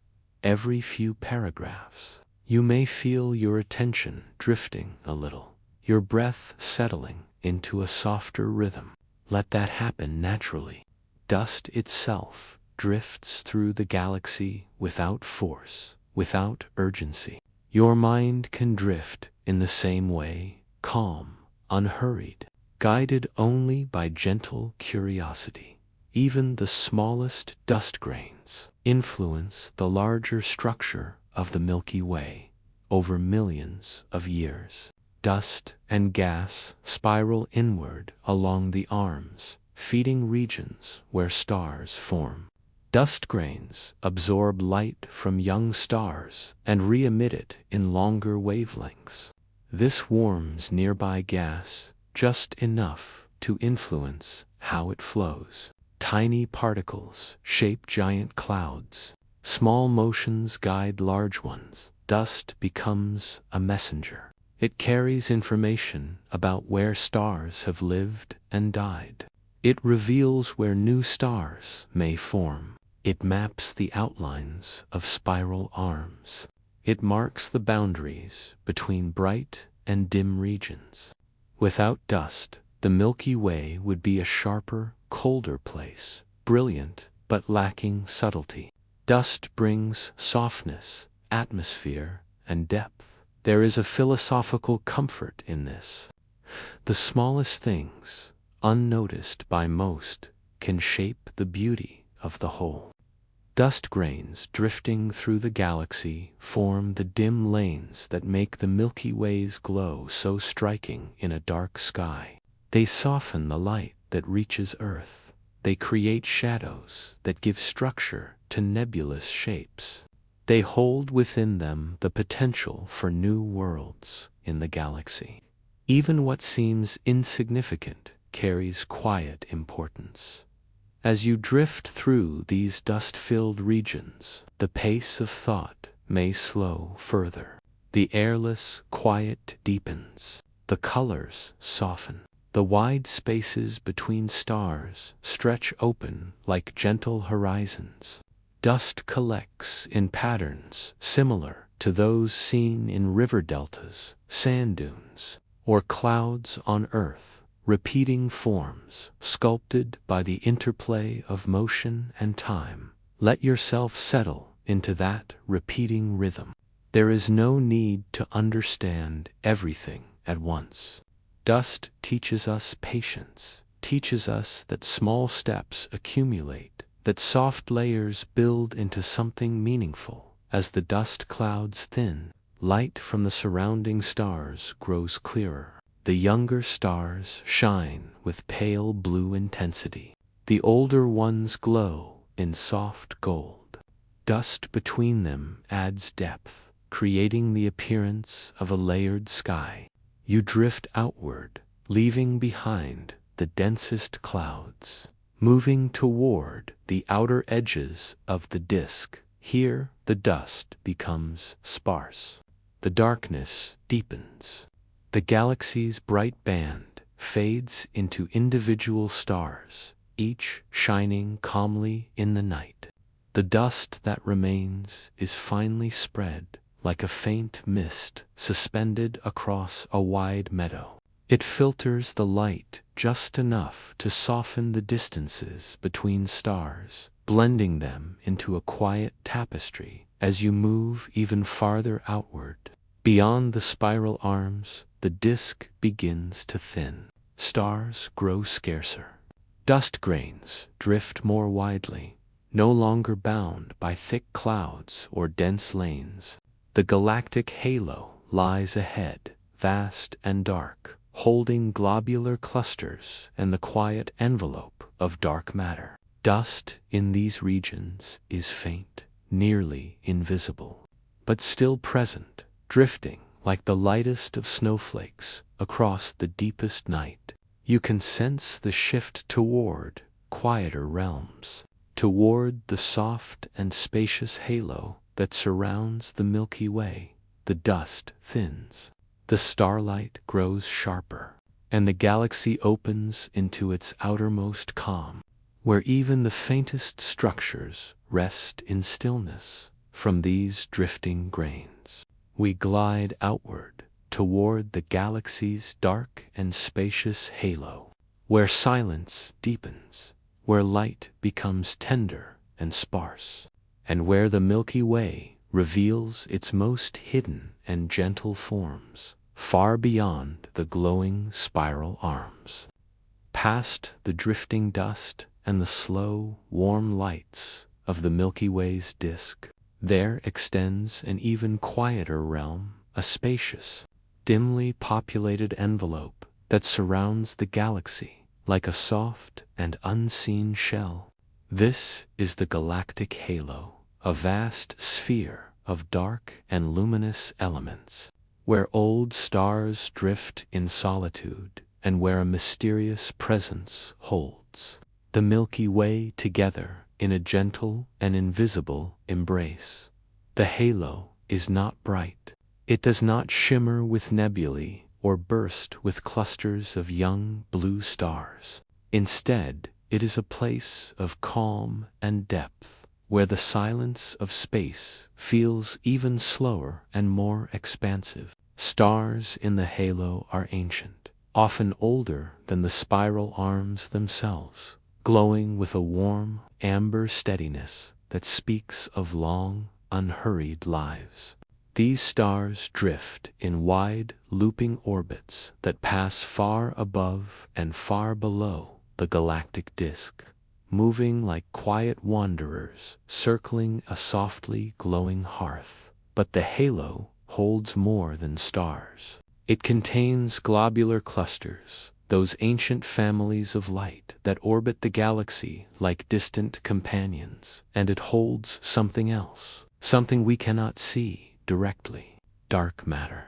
Every few paragraphs, you may feel your attention drifting a little, your breath settling into a softer rhythm. Let that happen naturally. Dust itself drifts through the galaxy without force, without urgency. Your mind can drift in the same way, calm, unhurried, guided only by gentle curiosity. Even the smallest dust grains influence the larger structure of the Milky Way over millions of years. Dust and gas spiral inward along the arms, feeding regions where stars form. Dust grains absorb light from young stars and re-emit it in longer wavelengths. This warms nearby gas just enough to influence how it flows. Tiny particles shape giant clouds. Small motions guide large ones. Dust becomes a messenger. It carries information about where stars have lived and died. It reveals where new stars may form. It maps the outlines of spiral arms. It marks the boundaries between bright and dim regions. Without dust, the Milky Way would be a sharper, colder place, brilliant but lacking subtlety. Dust brings softness, atmosphere, and depth. There is a philosophical comfort in this. The smallest things, unnoticed by most, can shape the beauty of the whole. Dust grains drifting through the galaxy form the dim lanes that make the Milky Way's glow so striking in a dark sky. They soften the light that reaches Earth. They create shadows that give structure to nebulous shapes. They hold within them the potential for new worlds in the galaxy. Even what seems insignificant carries quiet importance. As you drift through these dust-filled regions, the pace of thought may slow further. The airless quiet deepens. The colors soften. The wide spaces between stars stretch open like gentle horizons. Dust collects in patterns similar to those seen in river deltas, sand dunes, or clouds on Earth, repeating forms sculpted by the interplay of motion and time. Let yourself settle into that repeating rhythm. There is no need to understand everything at once. Dust teaches us patience, teaches us that small steps accumulate, that soft layers build into something meaningful. As the dust clouds thin, light from the surrounding stars grows clearer. The younger stars shine with pale blue intensity. The older ones glow in soft gold. Dust between them adds depth, creating the appearance of a layered sky. You drift outward, leaving behind the densest clouds, moving toward the outer edges of the disk. Here, the dust becomes sparse. The darkness deepens. The galaxy's bright band fades into individual stars, each shining calmly in the night. The dust that remains is finely spread, like a faint mist suspended across a wide meadow. It filters the light just enough to soften the distances between stars, blending them into a quiet tapestry. As you move even farther outward, beyond the spiral arms, the disk begins to thin. Stars grow scarcer. Dust grains drift more widely, no longer bound by thick clouds or dense lanes. The galactic halo lies ahead, vast and dark, holding globular clusters and the quiet envelope of dark matter. Dust in these regions is faint, nearly invisible, but still present, drifting like the lightest of snowflakes across the deepest night. You can sense the shift toward quieter realms, toward the soft and spacious halo that surrounds the Milky Way. The dust thins, the starlight grows sharper, and the galaxy opens into its outermost calm, where even the faintest structures rest in stillness. From these drifting grains, we glide outward toward the galaxy's dark and spacious halo, where silence deepens, where light becomes tender and sparse, and where the Milky Way reveals its most hidden and gentle forms, far beyond the glowing spiral arms. Past the drifting dust and the slow, warm lights of the Milky Way's disk, there extends an even quieter realm, a spacious, dimly populated envelope that surrounds the galaxy like a soft and unseen shell. This is the galactic halo, a vast sphere of dark and luminous elements, where old stars drift in solitude and where a mysterious presence holds the Milky Way together in a gentle and invisible embrace. The halo is not bright. It does not shimmer with nebulae or burst with clusters of young blue stars. Instead, it is a place of calm and depth, where the silence of space feels even slower and more expansive. Stars in the halo are ancient, often older than the spiral arms themselves, glowing with a warm, amber steadiness that speaks of long, unhurried lives. These stars drift in wide, looping orbits that pass far above and far below the galactic disk, moving like quiet wanderers circling a softly glowing hearth. But the halo holds more than stars. It contains globular clusters, those ancient families of light that orbit the galaxy like distant companions, and it holds something else, something we cannot see directly: dark matter.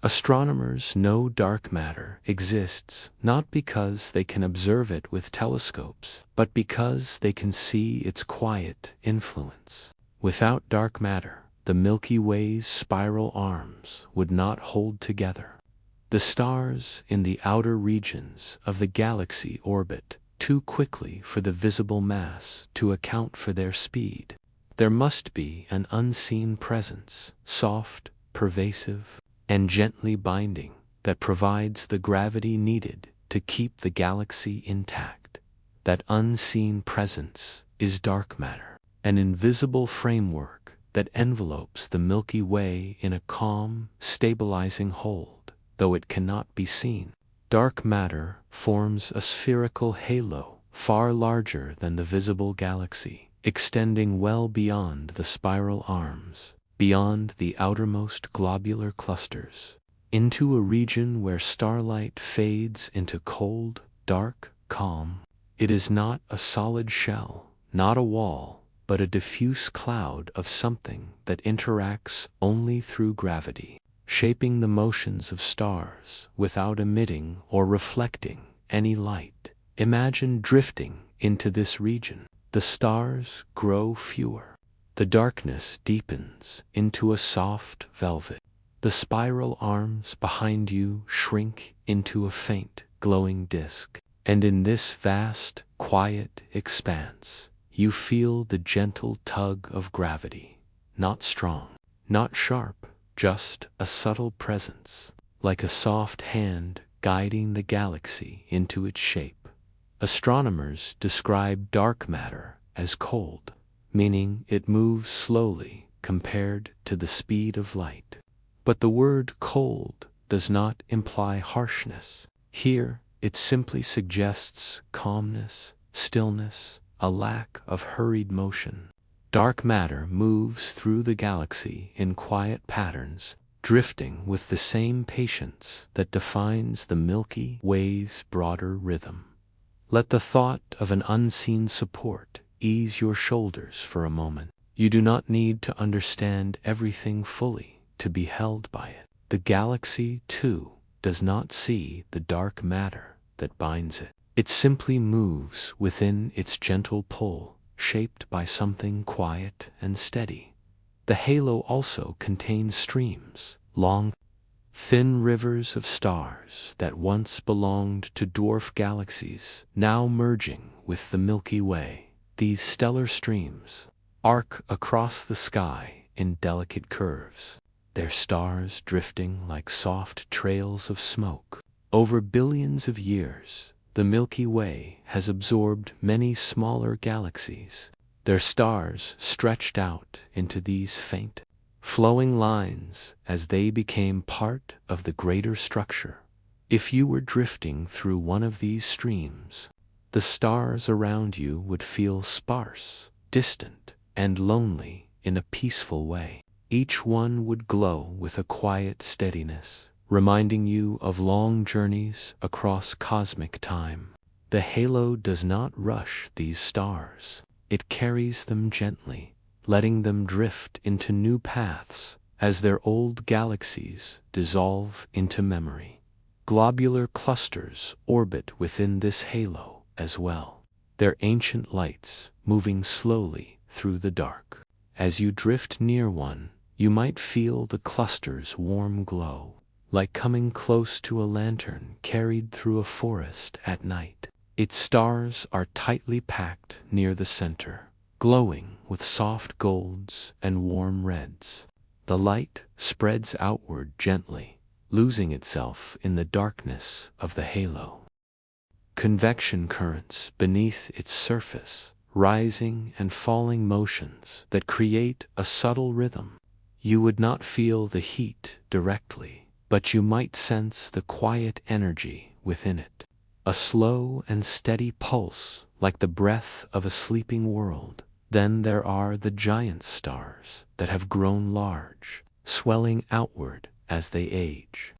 Astronomers know dark matter exists not because they can observe it with telescopes, but because they can see its quiet influence. Without dark matter, the Milky Way's spiral arms would not hold together. The stars in the outer regions of the galaxy orbit too quickly for the visible mass to account for their speed. There must be an unseen presence, soft, pervasive, and gently binding, that provides the gravity needed to keep the galaxy intact. That unseen presence is dark matter, an invisible framework that envelopes the Milky Way in a calm, stabilizing hold. Though it cannot be seen, dark matter forms a spherical halo far larger than the visible galaxy, extending well beyond the spiral arms, beyond the outermost globular clusters, into a region where starlight fades into cold, dark calm. It is not a solid shell, not a wall, but a diffuse cloud of something that interacts only through gravity, shaping the motions of stars without emitting or reflecting any light. Imagine drifting into this region. The stars grow fewer. The darkness deepens into a soft velvet. The spiral arms behind you shrink into a faint, glowing disk. And in this vast, quiet expanse, you feel the gentle tug of gravity, not strong, not sharp, just a subtle presence, like a soft hand guiding the galaxy into its shape. Astronomers describe dark matter as cold, meaning it moves slowly compared to the speed of light. But the word cold does not imply harshness. Here, it simply suggests calmness, stillness, a lack of hurried motion. Dark matter moves through the galaxy in quiet patterns, drifting with the same patience that defines the Milky Way's broader rhythm. Let the thought of an unseen support ease your shoulders for a moment. You do not need to understand everything fully to be held by it. The galaxy, too, does not see the dark matter that binds it. It simply moves within its gentle pull, shaped by something quiet and steady. The halo also contains streams, long, thin rivers of stars that once belonged to dwarf galaxies, now merging with the Milky Way. These stellar streams arc across the sky in delicate curves, their stars drifting like soft trails of smoke. Over billions of years, the Milky Way has absorbed many smaller galaxies, their stars stretched out into these faint, flowing lines as they became part of the greater structure. If you were drifting through one of these streams, the stars around you would feel sparse, distant, and lonely in a peaceful way. Each one would glow with a quiet steadiness, reminding you of long journeys across cosmic time. The halo does not rush these stars. It carries them gently, letting them drift into new paths as their old galaxies dissolve into memory. Globular clusters orbit within this halo as well, their ancient lights moving slowly through the dark. As you drift near one, you might feel the cluster's warm glow, like coming close to a lantern carried through a forest at night. Its stars are tightly packed near the center, glowing with soft golds and warm reds. The light spreads outward gently, losing itself in the darkness of the halo. Convection currents beneath its surface, rising and falling motions that create a subtle rhythm. You would not feel the heat directly, but you might sense the quiet energy within it. A slow and steady pulse, like the breath of a sleeping world. Then there are the giant stars that have grown large, swelling outward as they age.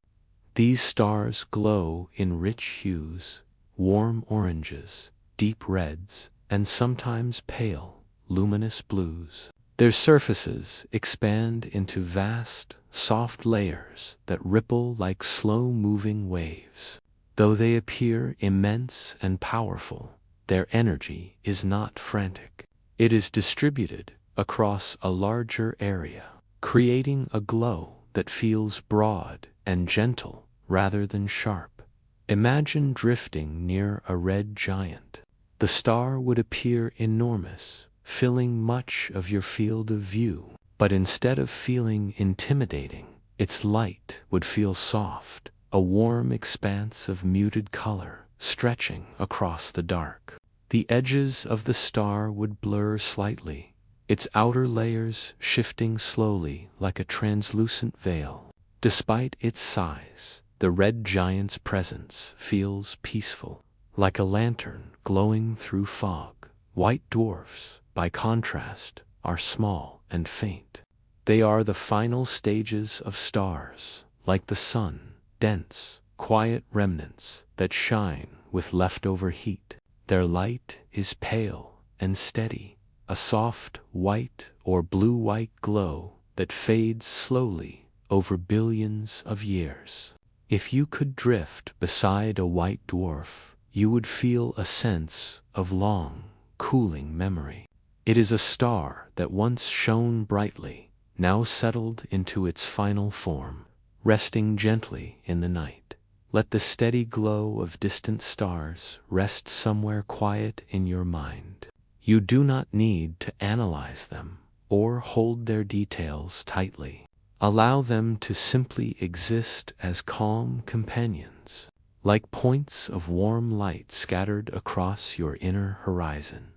These stars glow in rich hues, warm oranges, deep reds, and sometimes pale, luminous blues. Their surfaces expand into vast, soft layers that ripple like slow-moving waves. Though they appear immense and powerful, their energy is not frantic. It is distributed across a larger area, creating a glow that feels broad and gentle rather than sharp. Imagine drifting near a red giant. The star would appear enormous, filling much of your field of view, but instead of feeling intimidating, its light would feel soft, a warm expanse of muted color stretching across the dark. The edges of the star would blur slightly, its outer layers shifting slowly like a translucent veil. Despite its size, the red giant's presence feels peaceful, like a lantern glowing through fog. White dwarfs, by contrast, are small and faint. They are the final stages of stars, like the sun, dense, quiet remnants that shine with leftover heat. Their light is pale and steady, a soft white or blue-white glow that fades slowly over billions of years. If you could drift beside a white dwarf, you would feel a sense of long, cooling memory. It is a star that once shone brightly, now settled into its final form, resting gently in the night. Let the steady glow of distant stars rest somewhere quiet in your mind. You do not need to analyze them or hold their details tightly. Allow them to simply exist as calm companions, like points of warm light scattered across your inner horizon.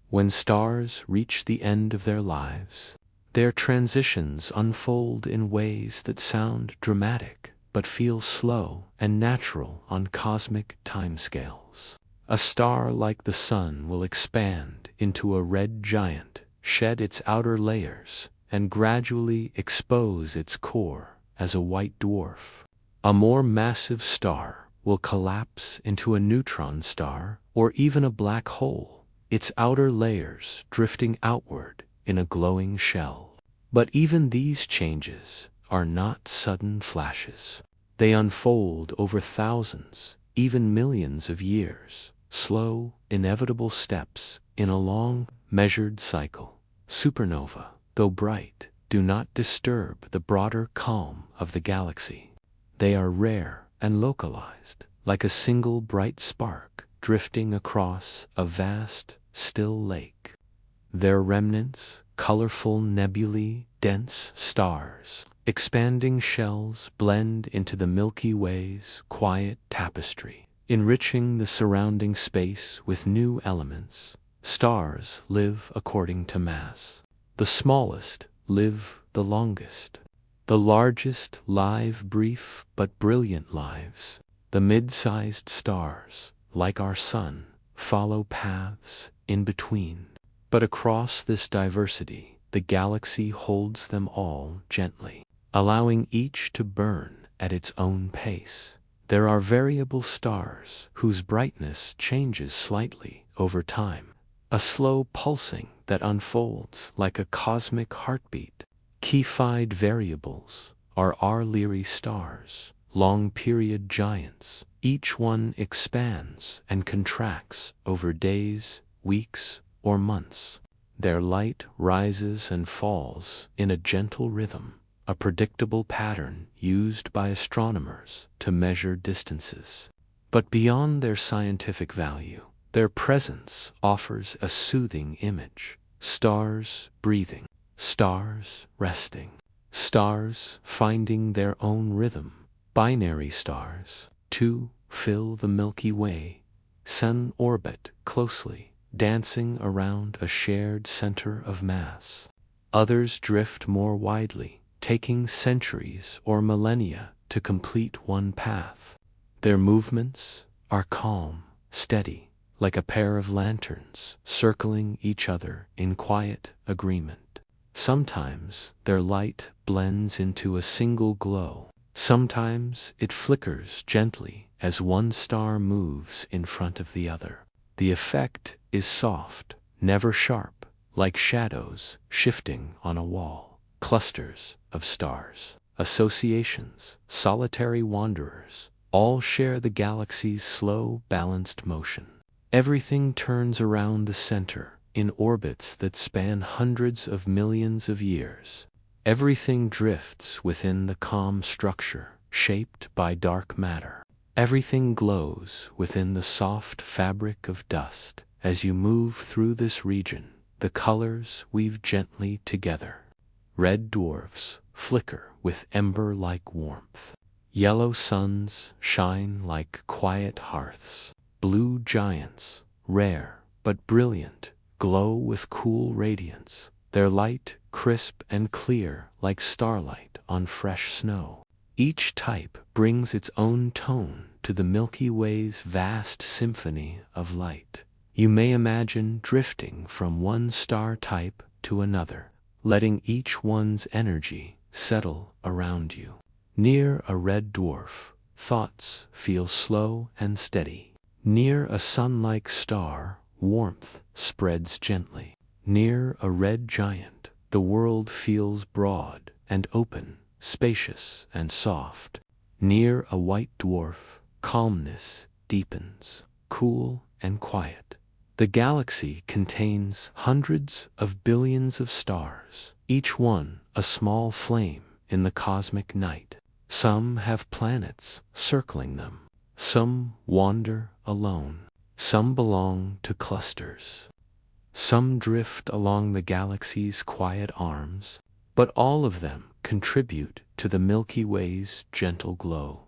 When stars reach the end of their lives, their transitions unfold in ways that sound dramatic but feel slow and natural on cosmic timescales. A star like the sun will expand into a red giant, shed its outer layers, and gradually expose its core as a white dwarf. A more massive star will collapse into a neutron star or even a black hole, its outer layers drifting outward in a glowing shell. But even these changes are not sudden flashes. They unfold over thousands, even millions of years, slow, inevitable steps in a long, measured cycle. Supernova, though bright, do not disturb the broader calm of the galaxy. They are rare and localized, like a single bright spark drifting across a vast, still lake. Their remnants, colorful nebulae, dense stars, expanding shells blend into the Milky Way's quiet tapestry, enriching the surrounding space with new elements. Stars live according to mass. The smallest live the longest. The largest live brief but brilliant lives. The mid-sized stars, like our sun, follow paths in between. But across this diversity, the galaxy holds them all gently, allowing each to burn at its own pace. There are variable stars whose brightness changes slightly over time, a slow pulsing that unfolds like a cosmic heartbeat. Keyfied variables are our Lyrae stars, long-period giants. Each one expands and contracts over days, weeks, or months. Their light rises and falls in a gentle rhythm, a predictable pattern used by astronomers to measure distances. But beyond their scientific value, their presence offers a soothing image. Stars breathing, stars resting, stars finding their own rhythm. Binary stars, too, fill the Milky Way. Sun orbit closely, dancing around a shared center of mass. Others drift more widely, taking centuries or millennia to complete one path. Their movements are calm, steady, like a pair of lanterns circling each other in quiet agreement. Sometimes their light blends into a single glow. Sometimes it flickers gently as one star moves in front of the other. The effect is soft, never sharp, like shadows shifting on a wall. Clusters of stars, associations, solitary wanderers, all share the galaxy's slow, balanced motion. Everything turns around the center in orbits that span hundreds of millions of years. Everything drifts within the calm structure shaped by dark matter. Everything glows within the soft fabric of dust. As you move through this region, the colors weave gently together. Red dwarfs flicker with ember-like warmth. Yellow suns shine like quiet hearths. Blue giants, rare but brilliant, glow with cool radiance, their light crisp and clear like starlight on fresh snow. Each type brings its own tone to the Milky Way's vast symphony of light. You may imagine drifting from one star type to another, letting each one's energy settle around you. Near a red dwarf, thoughts feel slow and steady. Near a sun-like star, warmth spreads gently. Near a red giant, the world feels broad and open, spacious and soft. Near a white dwarf, calmness deepens, cool and quiet. The galaxy contains hundreds of billions of stars, each one a small flame in the cosmic night. Some have planets circling them. Some wander alone. Some belong to clusters. Some drift along the galaxy's quiet arms, but all of them contribute to the Milky Way's gentle glow.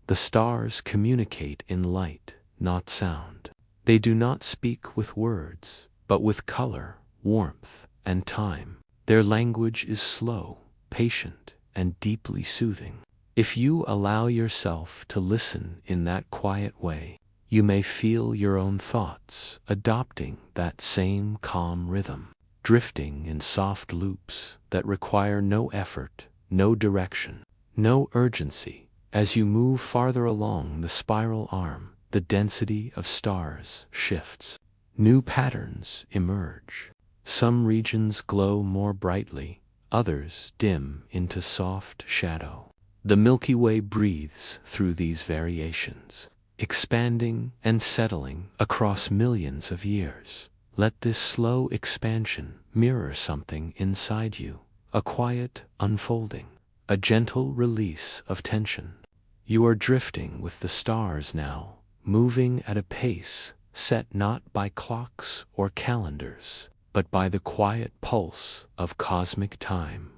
The stars communicate in light, not sound. They do not speak with words, but with color, warmth, and time. Their language is slow, patient, and deeply soothing. If you allow yourself to listen in that quiet way, you may feel your own thoughts adopting that same calm rhythm, drifting in soft loops that require no effort, no direction, no urgency. As you move farther along the spiral arm, the density of stars shifts. New patterns emerge. Some regions glow more brightly, others dim into soft shadow. The Milky Way breathes through these variations, expanding and settling across millions of years. Let this slow expansion mirror something inside you, a quiet unfolding, a gentle release of tension. You are drifting with the stars now, moving at a pace set not by clocks or calendars, but by the quiet pulse of cosmic time.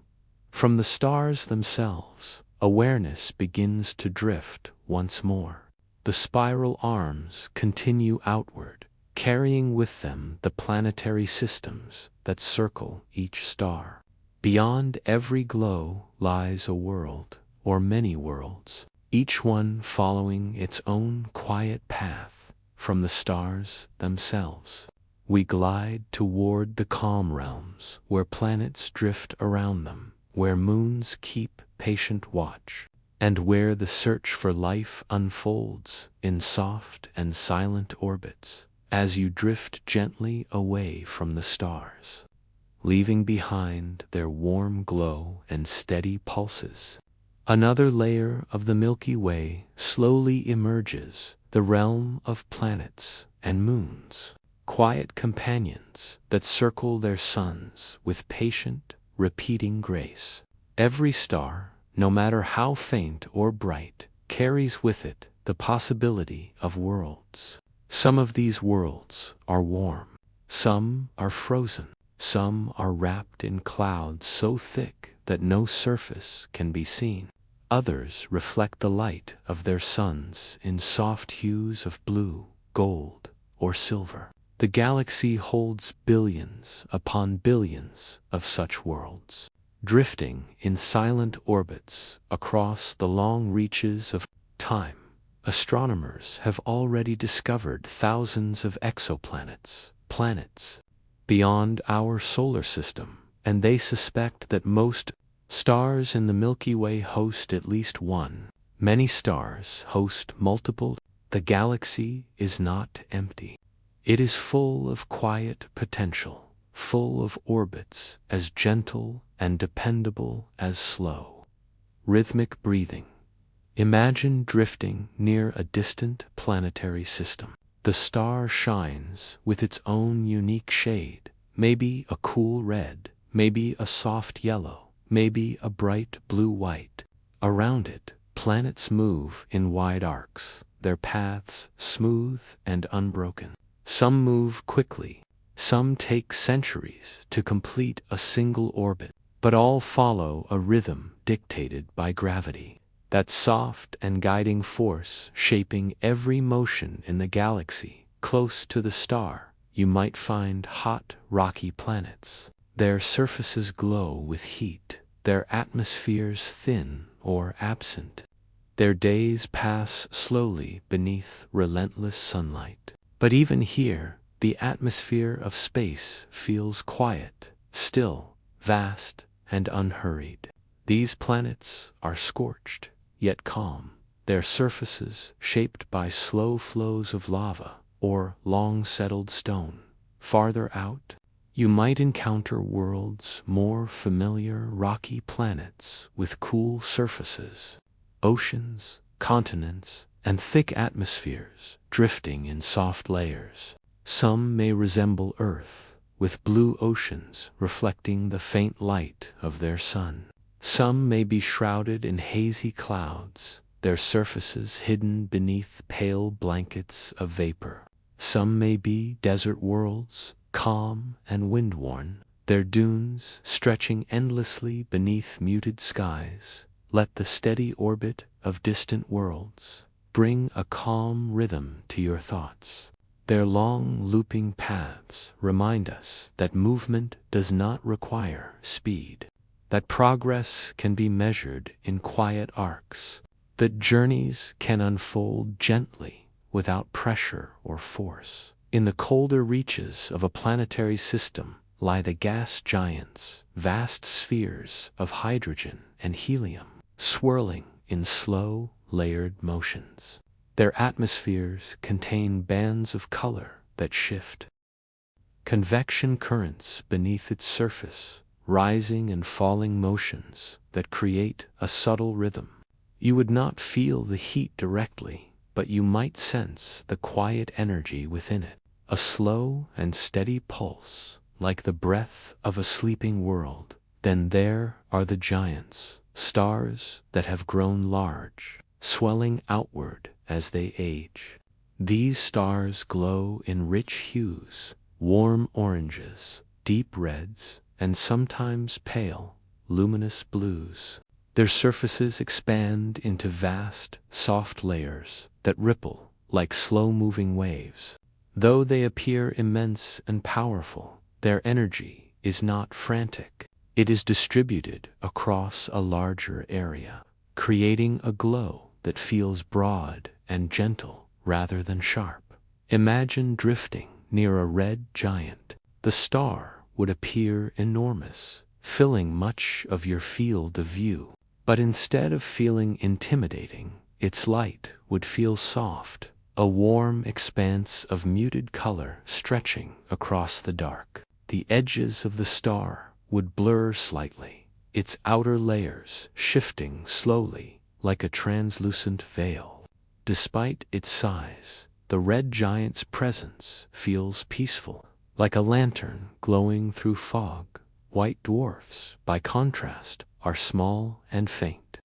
From the stars themselves, awareness begins to drift once more. The spiral arms continue outward, carrying with them the planetary systems that circle each star. Beyond every glow lies a world, or many worlds, each one following its own quiet path from the stars themselves. We glide toward the calm realms, where planets drift around them, where moons keep patient watch, and where the search for life unfolds in soft and silent orbits. As you drift gently away from the stars, leaving behind their warm glow and steady pulses, another layer of the Milky Way slowly emerges, the realm of planets and moons, quiet companions that circle their suns with patient, repeating grace. Every star, no matter how faint or bright, carries with it the possibility of worlds. Some of these worlds are warm, some are frozen, some are wrapped in clouds so thick that no surface can be seen. Others reflect the light of their suns in soft hues of blue, gold, or silver. The galaxy holds billions upon billions of such worlds, drifting in silent orbits across the long reaches of time. Astronomers have already discovered thousands of exoplanets, planets, beyond our solar system, and they suspect that most stars in the Milky Way host at least one. Many stars host multiple. The galaxy is not empty. It is full of quiet potential, full of orbits as gentle and dependable as slow, rhythmic breathing. Imagine drifting near a distant planetary system. The star shines with its own unique shade, maybe a cool red, maybe a soft yellow, maybe a bright blue-white. Around it, planets move in wide arcs, their paths smooth and unbroken. Some move quickly, some take centuries to complete a single orbit, but all follow a rhythm dictated by gravity. That soft and guiding force shaping every motion in the galaxy. Close to the star, you might find hot, rocky planets. Their surfaces glow with heat, their atmospheres thin or absent. Their days pass slowly beneath relentless sunlight. But even here, the atmosphere of space feels quiet, still, vast, and unhurried. These planets are scorched, yet calm, their surfaces shaped by slow flows of lava or long-settled stone. Farther out, you might encounter worlds more familiar, rocky planets with cool surfaces, oceans, continents, and thick atmospheres drifting in soft layers. Some may resemble Earth, with blue oceans reflecting the faint light of their sun. Some may be shrouded in hazy clouds, their surfaces hidden beneath pale blankets of vapor. Some may be desert worlds, calm and wind-worn, their dunes stretching endlessly beneath muted skies. Let the steady orbit of distant worlds bring a calm rhythm to your thoughts. Their long looping paths remind us that movement does not require speed, that progress can be measured in quiet arcs, that journeys can unfold gently without pressure or force. In the colder reaches of a planetary system lie the gas giants, vast spheres of hydrogen and helium, swirling in slow, layered motions. Their atmospheres contain bands of color that shift. Convection currents beneath its surface, rising and falling motions that create a subtle rhythm. You would not feel the heat directly, but you might sense the quiet energy within it, a slow and steady pulse, like the breath of a sleeping world. Then there are the giants, stars that have grown large, swelling outward as they age. These stars glow in rich hues, warm oranges, deep reds, and sometimes pale, luminous blues. Their surfaces expand into vast, soft layers that ripple like slow-moving waves. Though they appear immense and powerful, their energy is not frantic. It is distributed across a larger area, creating a glow that feels broad and gentle rather than sharp. Imagine drifting near a red giant. The star would appear enormous, filling much of your field of view. But instead of feeling intimidating, its light would feel soft, a warm expanse of muted color stretching across the dark. The edges of the star would blur slightly, its outer layers shifting slowly like a translucent veil. Despite its size, the red giant's presence feels peaceful, like a lantern glowing through fog. White dwarfs, by contrast, are small and faint.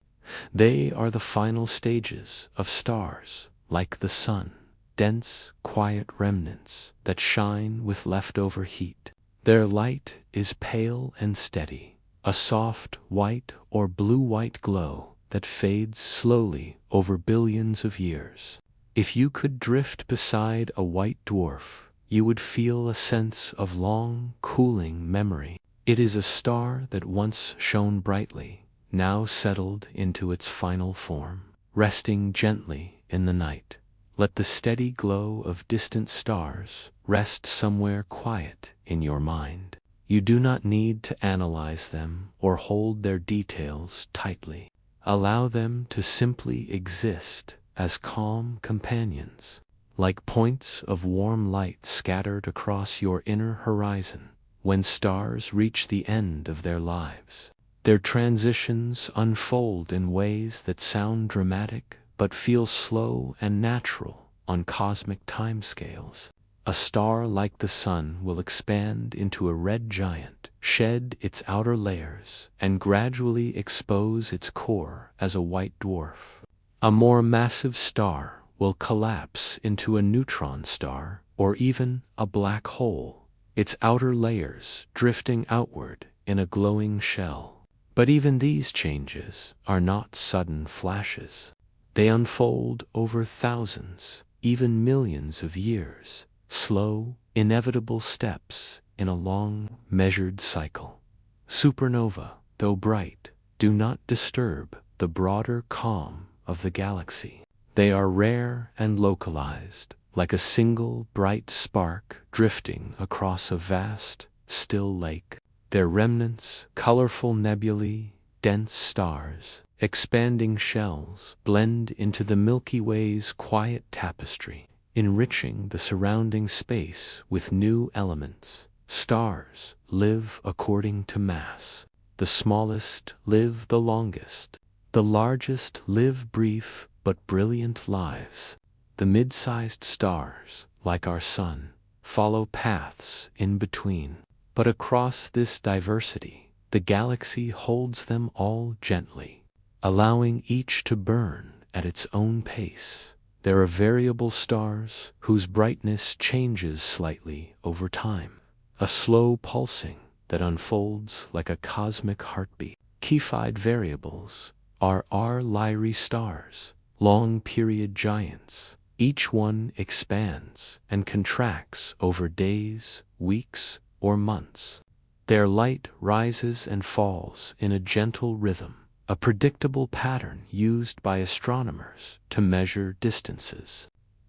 They are the final stages of stars, like the sun, dense, quiet remnants that shine with leftover heat. Their light is pale and steady, a soft white or blue-white glow that fades slowly over billions of years. If you could drift beside a white dwarf, you would feel a sense of long, cooling memory. It is a star that once shone brightly, now settled into its final form, resting gently in the night. Let the steady glow of distant stars rest somewhere quiet in your mind. You do not need to analyze them or hold their details tightly. Allow them to simply exist as calm companions, like points of warm light scattered across your inner horizon. When stars reach the end of their lives, their transitions unfold in ways that sound dramatic but feel slow and natural on cosmic timescales. A star like the sun will expand into a red giant, shed its outer layers, and gradually expose its core as a white dwarf. A more massive star will collapse into a neutron star or even a black hole, its outer layers drifting outward in a glowing shell. But even these changes are not sudden flashes. They unfold over thousands, even millions of years, slow, inevitable steps in a long, measured cycle. Supernova, though bright, do not disturb the broader calm of the galaxy. They are rare and localized, like a single bright spark drifting across a vast, still lake. Their remnants, colorful nebulae, dense stars, expanding shells, blend into the Milky Way's quiet tapestry, enriching the surrounding space with new elements. Stars live according to mass. The smallest live the longest. The largest live brief but brilliant lives. The mid-sized stars, like our sun, follow paths in between. But across this diversity, the galaxy holds them all gently, allowing each to burn at its own pace. There are variable stars whose brightness changes slightly over time, a slow pulsing that unfolds like a cosmic heartbeat. Keyfied variables are our Lyrae stars, long-period giants. Each one expands and contracts over days, weeks, or months. Their light rises and falls in a gentle rhythm, a predictable pattern used by astronomers to measure distances.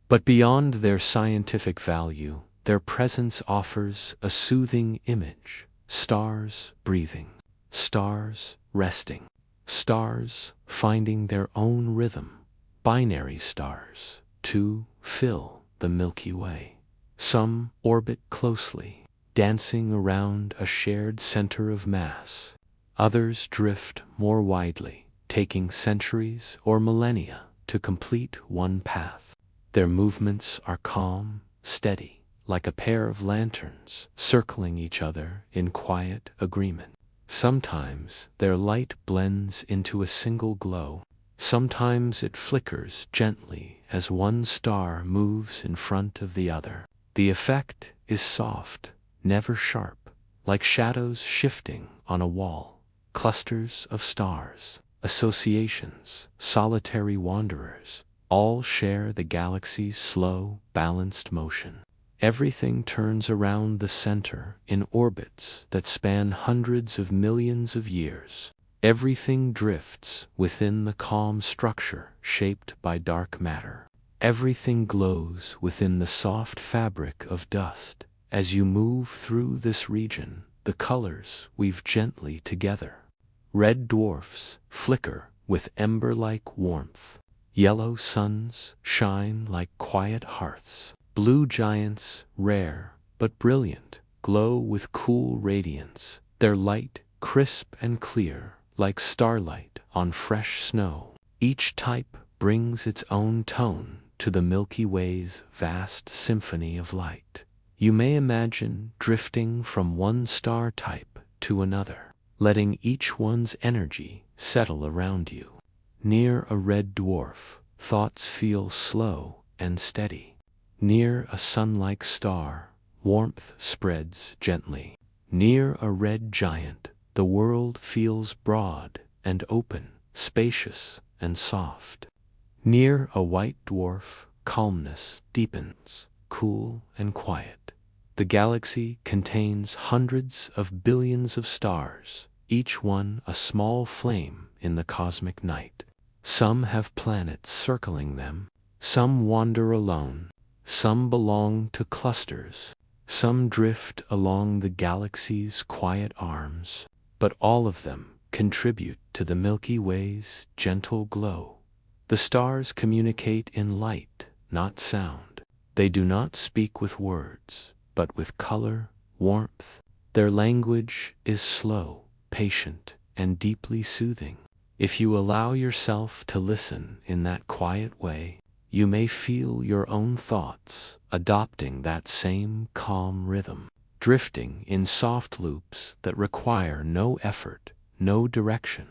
But beyond their scientific value, their presence offers a soothing image. Stars breathing, stars resting, stars finding their own rhythm. Binary stars, too, fill the Milky Way. Some orbit closely, dancing around a shared center of mass. Others drift more widely, taking centuries or millennia to complete one path. Their movements are calm, steady, like a pair of lanterns circling each other in quiet agreement. Sometimes their light blends into a single glow. Sometimes it flickers gently as one star moves in front of the other. The effect is soft, never sharp, like shadows shifting on a wall. Clusters of stars, associations, solitary wanderers, all share the galaxy's slow, balanced motion. Everything turns around the center in orbits that span hundreds of millions of years. Everything drifts within the calm structure shaped by dark matter. Everything glows within the soft fabric of dust. As you move through this region, the colors weave gently together. Red dwarfs flicker with ember-like warmth. Yellow suns shine like quiet hearths. Blue giants, rare but brilliant, glow with cool radiance, their light crisp and clear, like starlight on fresh snow. Each type brings its own tone to the Milky Way's vast symphony of light. You may imagine drifting from one star type to another, letting each one's energy settle around you. Near a red dwarf, thoughts feel slow and steady. Near a sun-like star, warmth spreads gently. Near a red giant, the world feels broad and open, spacious and soft. Near a white dwarf, calmness deepens, cool and quiet. The galaxy contains hundreds of billions of stars, each one a small flame in the cosmic night. Some have planets circling them, some wander alone, some belong to clusters, some drift along the galaxy's quiet arms, but all of them contribute to the Milky Way's gentle glow. The stars communicate in light, not sound. They do not speak with words, but with color, warmth. Their language is slow, patient, and deeply soothing. If you allow yourself to listen in that quiet way, you may feel your own thoughts adopting that same calm rhythm, drifting in soft loops that require no effort, no direction,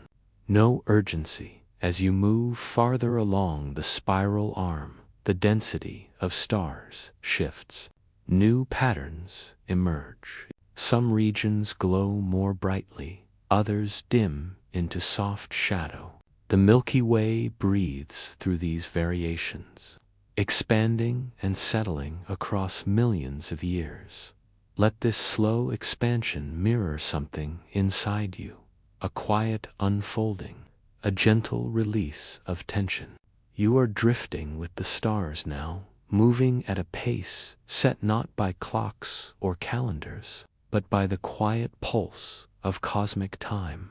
no urgency. As you move farther along the spiral arm, the density of stars shifts. New patterns emerge. Some regions glow more brightly, others dim into soft shadow. The Milky Way breathes through these variations, expanding and settling across millions of years. Let this slow expansion mirror something inside you, a quiet unfolding, a gentle release of tension. You are drifting with the stars now, moving at a pace set not by clocks or calendars, but by the quiet pulse of cosmic time.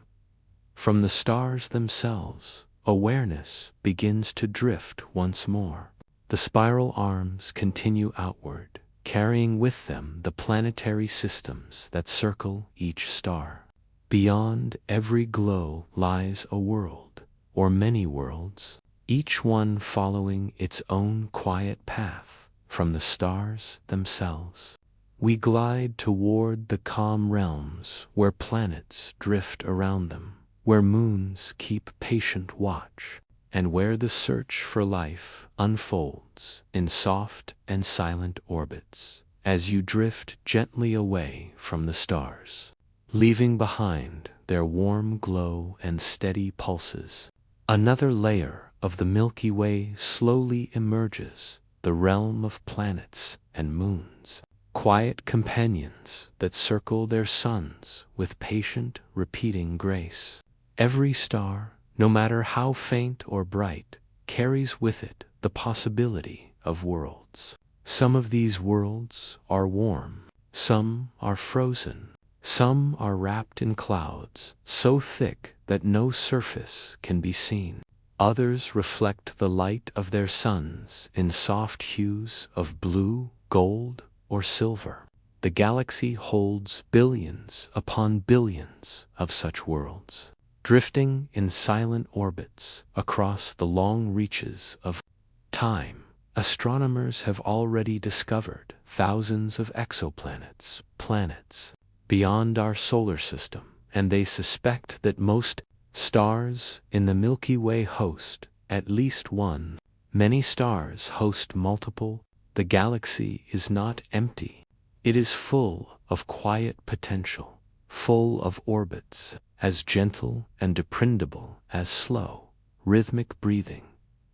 From the stars themselves, awareness begins to drift once more. The spiral arms continue outward, carrying with them the planetary systems that circle each star. Beyond every glow lies a world, or many worlds, each one following its own quiet path from the stars themselves. We glide toward the calm realms where planets drift around them, where moons keep patient watch, and where the search for life unfolds in soft and silent orbits. As you drift gently away from the stars, leaving behind their warm glow and steady pulses, another layer of the Milky Way slowly emerges, the realm of planets and moons, quiet companions that circle their suns with patient, repeating grace. Every star, no matter how faint or bright, carries with it the possibility of worlds. Some of these worlds are warm, some are frozen, some are wrapped in clouds so thick that no surface can be seen. Others reflect the light of their suns in soft hues of blue, gold, or silver. The galaxy holds billions upon billions of such worlds, drifting in silent orbits across the long reaches of time. Astronomers have already discovered thousands of exoplanets, planets, beyond our solar system, and they suspect that most stars in the Milky Way host at least one. Many stars host multiple. The galaxy is not empty. It is full of quiet potential, full of orbits as gentle and dependable as slow, rhythmic breathing.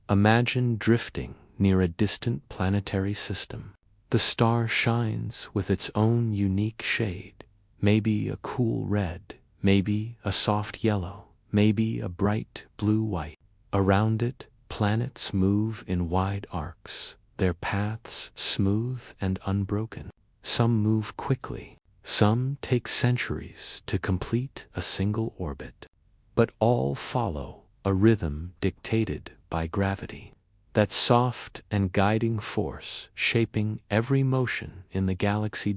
Imagine drifting near a distant planetary system. The star shines with its own unique shade, maybe a cool red, maybe a soft yellow, maybe a bright blue-white. Around it, planets move in wide arcs, their paths smooth and unbroken. Some move quickly, some take centuries to complete a single orbit, but all follow a rhythm dictated by gravity, that soft and guiding force shaping every motion in the galaxy.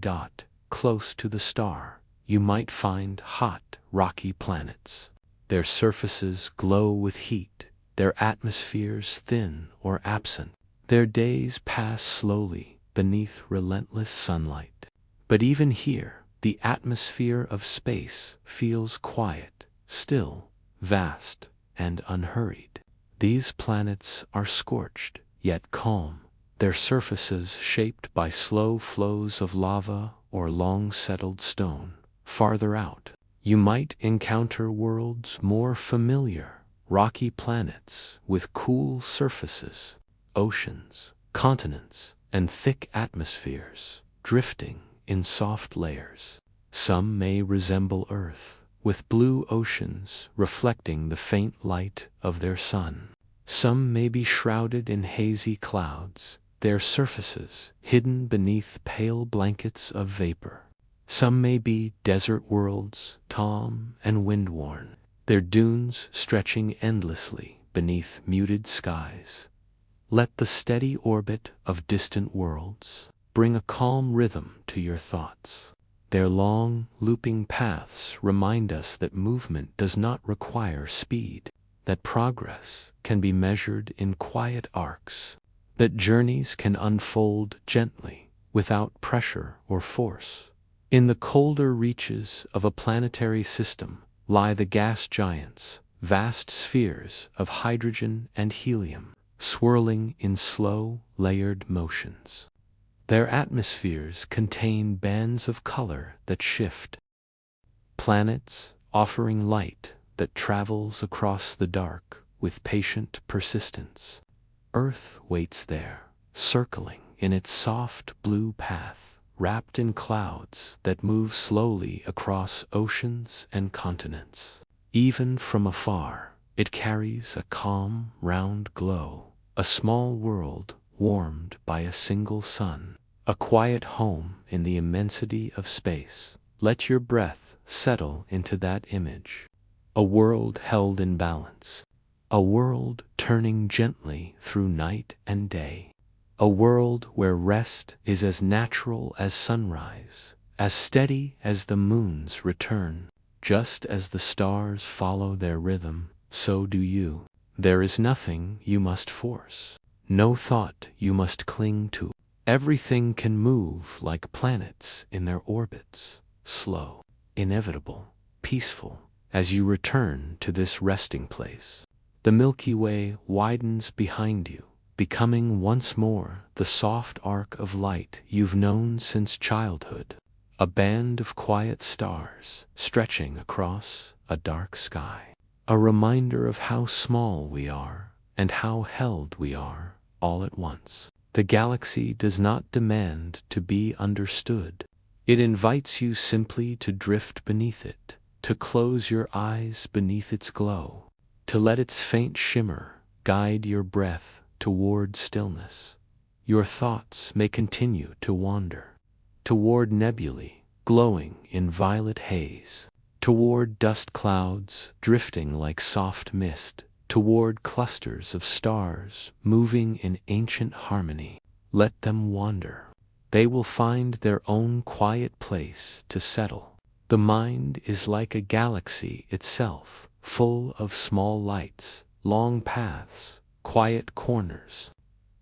Close to the star, you might find hot, rocky planets. Their surfaces glow with heat, their atmospheres thin or absent. Their days pass slowly beneath relentless sunlight. But even here, the atmosphere of space feels quiet, still, vast, and unhurried. These planets are scorched, yet calm, their surfaces shaped by slow flows of lava or long-settled stone. Farther out, you might encounter worlds more familiar, rocky planets with cool surfaces, oceans, continents, and thick atmospheres, drifting in soft layers. Some may resemble Earth, with blue oceans reflecting the faint light of their sun. Some may be shrouded in hazy clouds, their surfaces hidden beneath pale blankets of vapor. Some may be desert worlds, calm and wind-worn, their dunes stretching endlessly beneath muted skies. Let the steady orbit of distant worlds bring a calm rhythm to your thoughts. Their long, looping paths remind us that movement does not require speed, that progress can be measured in quiet arcs, that journeys can unfold gently, without pressure or force. In the colder reaches of a planetary system lie the gas giants, vast spheres of hydrogen and helium, swirling in slow, layered motions. Their atmospheres contain bands of color that shift. Planets offering light that travels across the dark with patient persistence. Earth waits there, circling in its soft blue path, wrapped in clouds that move slowly across oceans and continents. Even from afar, it carries a calm, round glow, a small world warmed by a single sun, a quiet home in the immensity of space. Let your breath settle into that image. A world held in balance, a world turning gently through night and day, a world where rest is as natural as sunrise, as steady as the moon's return. Just as the stars follow their rhythm, so do you. There is nothing you must force, no thought you must cling to. Everything can move like planets in their orbits, slow, inevitable, peaceful, as you return to this resting place. The Milky Way widens behind you, becoming once more the soft arc of light you've known since childhood, a band of quiet stars stretching across a dark sky, a reminder of how small we are and how held we are all at once. The galaxy does not demand to be understood. It invites you simply to drift beneath it, to close your eyes beneath its glow, to let its faint shimmer guide your breath toward stillness. Your thoughts may continue to wander, toward nebulae glowing in violet haze, toward dust clouds drifting like soft mist, toward clusters of stars moving in ancient harmony. Let them wander. They will find their own quiet place to settle. The mind is like a galaxy itself, full of small lights, long paths, quiet corners.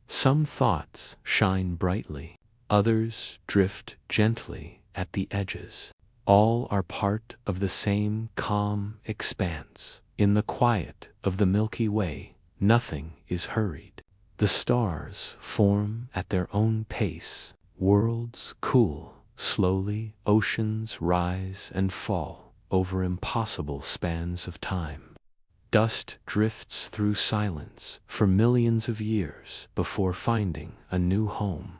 Some thoughts shine brightly, others drift gently at the edges. All are part of the same calm expanse. In the quiet of the Milky Way, nothing is hurried. The stars form at their own pace, worlds cool slowly, oceans rise and fall over impossible spans of time. Dust drifts through silence for millions of years before finding a new home.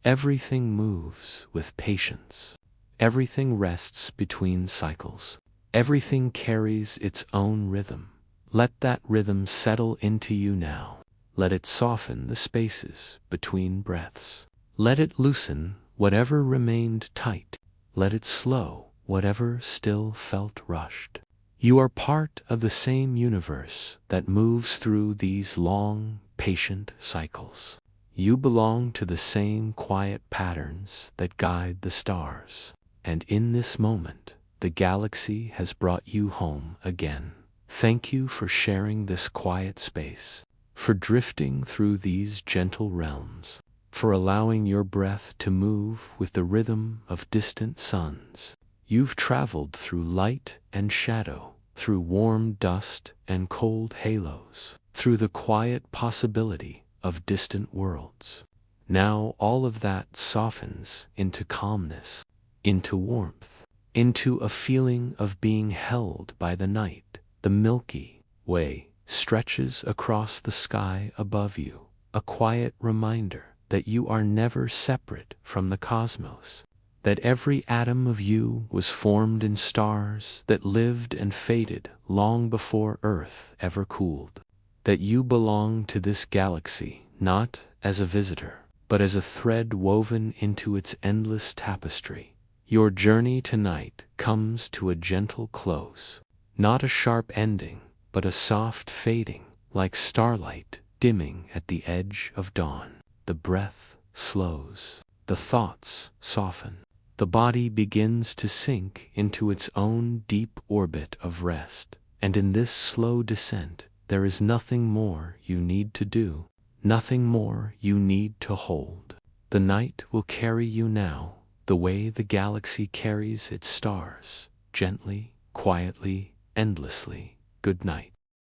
Everything moves with patience. Everything rests between cycles. Everything carries its own rhythm. Let that rhythm settle into you now. Let it soften the spaces between breaths. Let it loosen whatever remained tight. Let it slow whatever still felt rushed. You are part of the same universe that moves through these long, patient cycles. You belong to the same quiet patterns that guide the stars. And in this moment, the galaxy has brought you home again. Thank you for sharing this quiet space, for drifting through these gentle realms, for allowing your breath to move with the rhythm of distant suns. You've traveled through light and shadow, through warm dust and cold halos, through the quiet possibility of distant worlds. Now all of that softens into calmness, into warmth, into a feeling of being held by the night. The Milky Way stretches across the sky above you, a quiet reminder that you are never separate from the cosmos, that every atom of you was formed in stars that lived and faded long before Earth ever cooled, that you belong to this galaxy not as a visitor, but as a thread woven into its endless tapestry. Your journey tonight comes to a gentle close, not a sharp ending, but a soft fading, like starlight dimming at the edge of dawn. The breath slows, the thoughts soften, the body begins to sink into its own deep orbit of rest, and in this slow descent, there is nothing more you need to do, nothing more you need to hold. The night will carry you now, the way the galaxy carries its stars, gently, quietly, endlessly. Good night.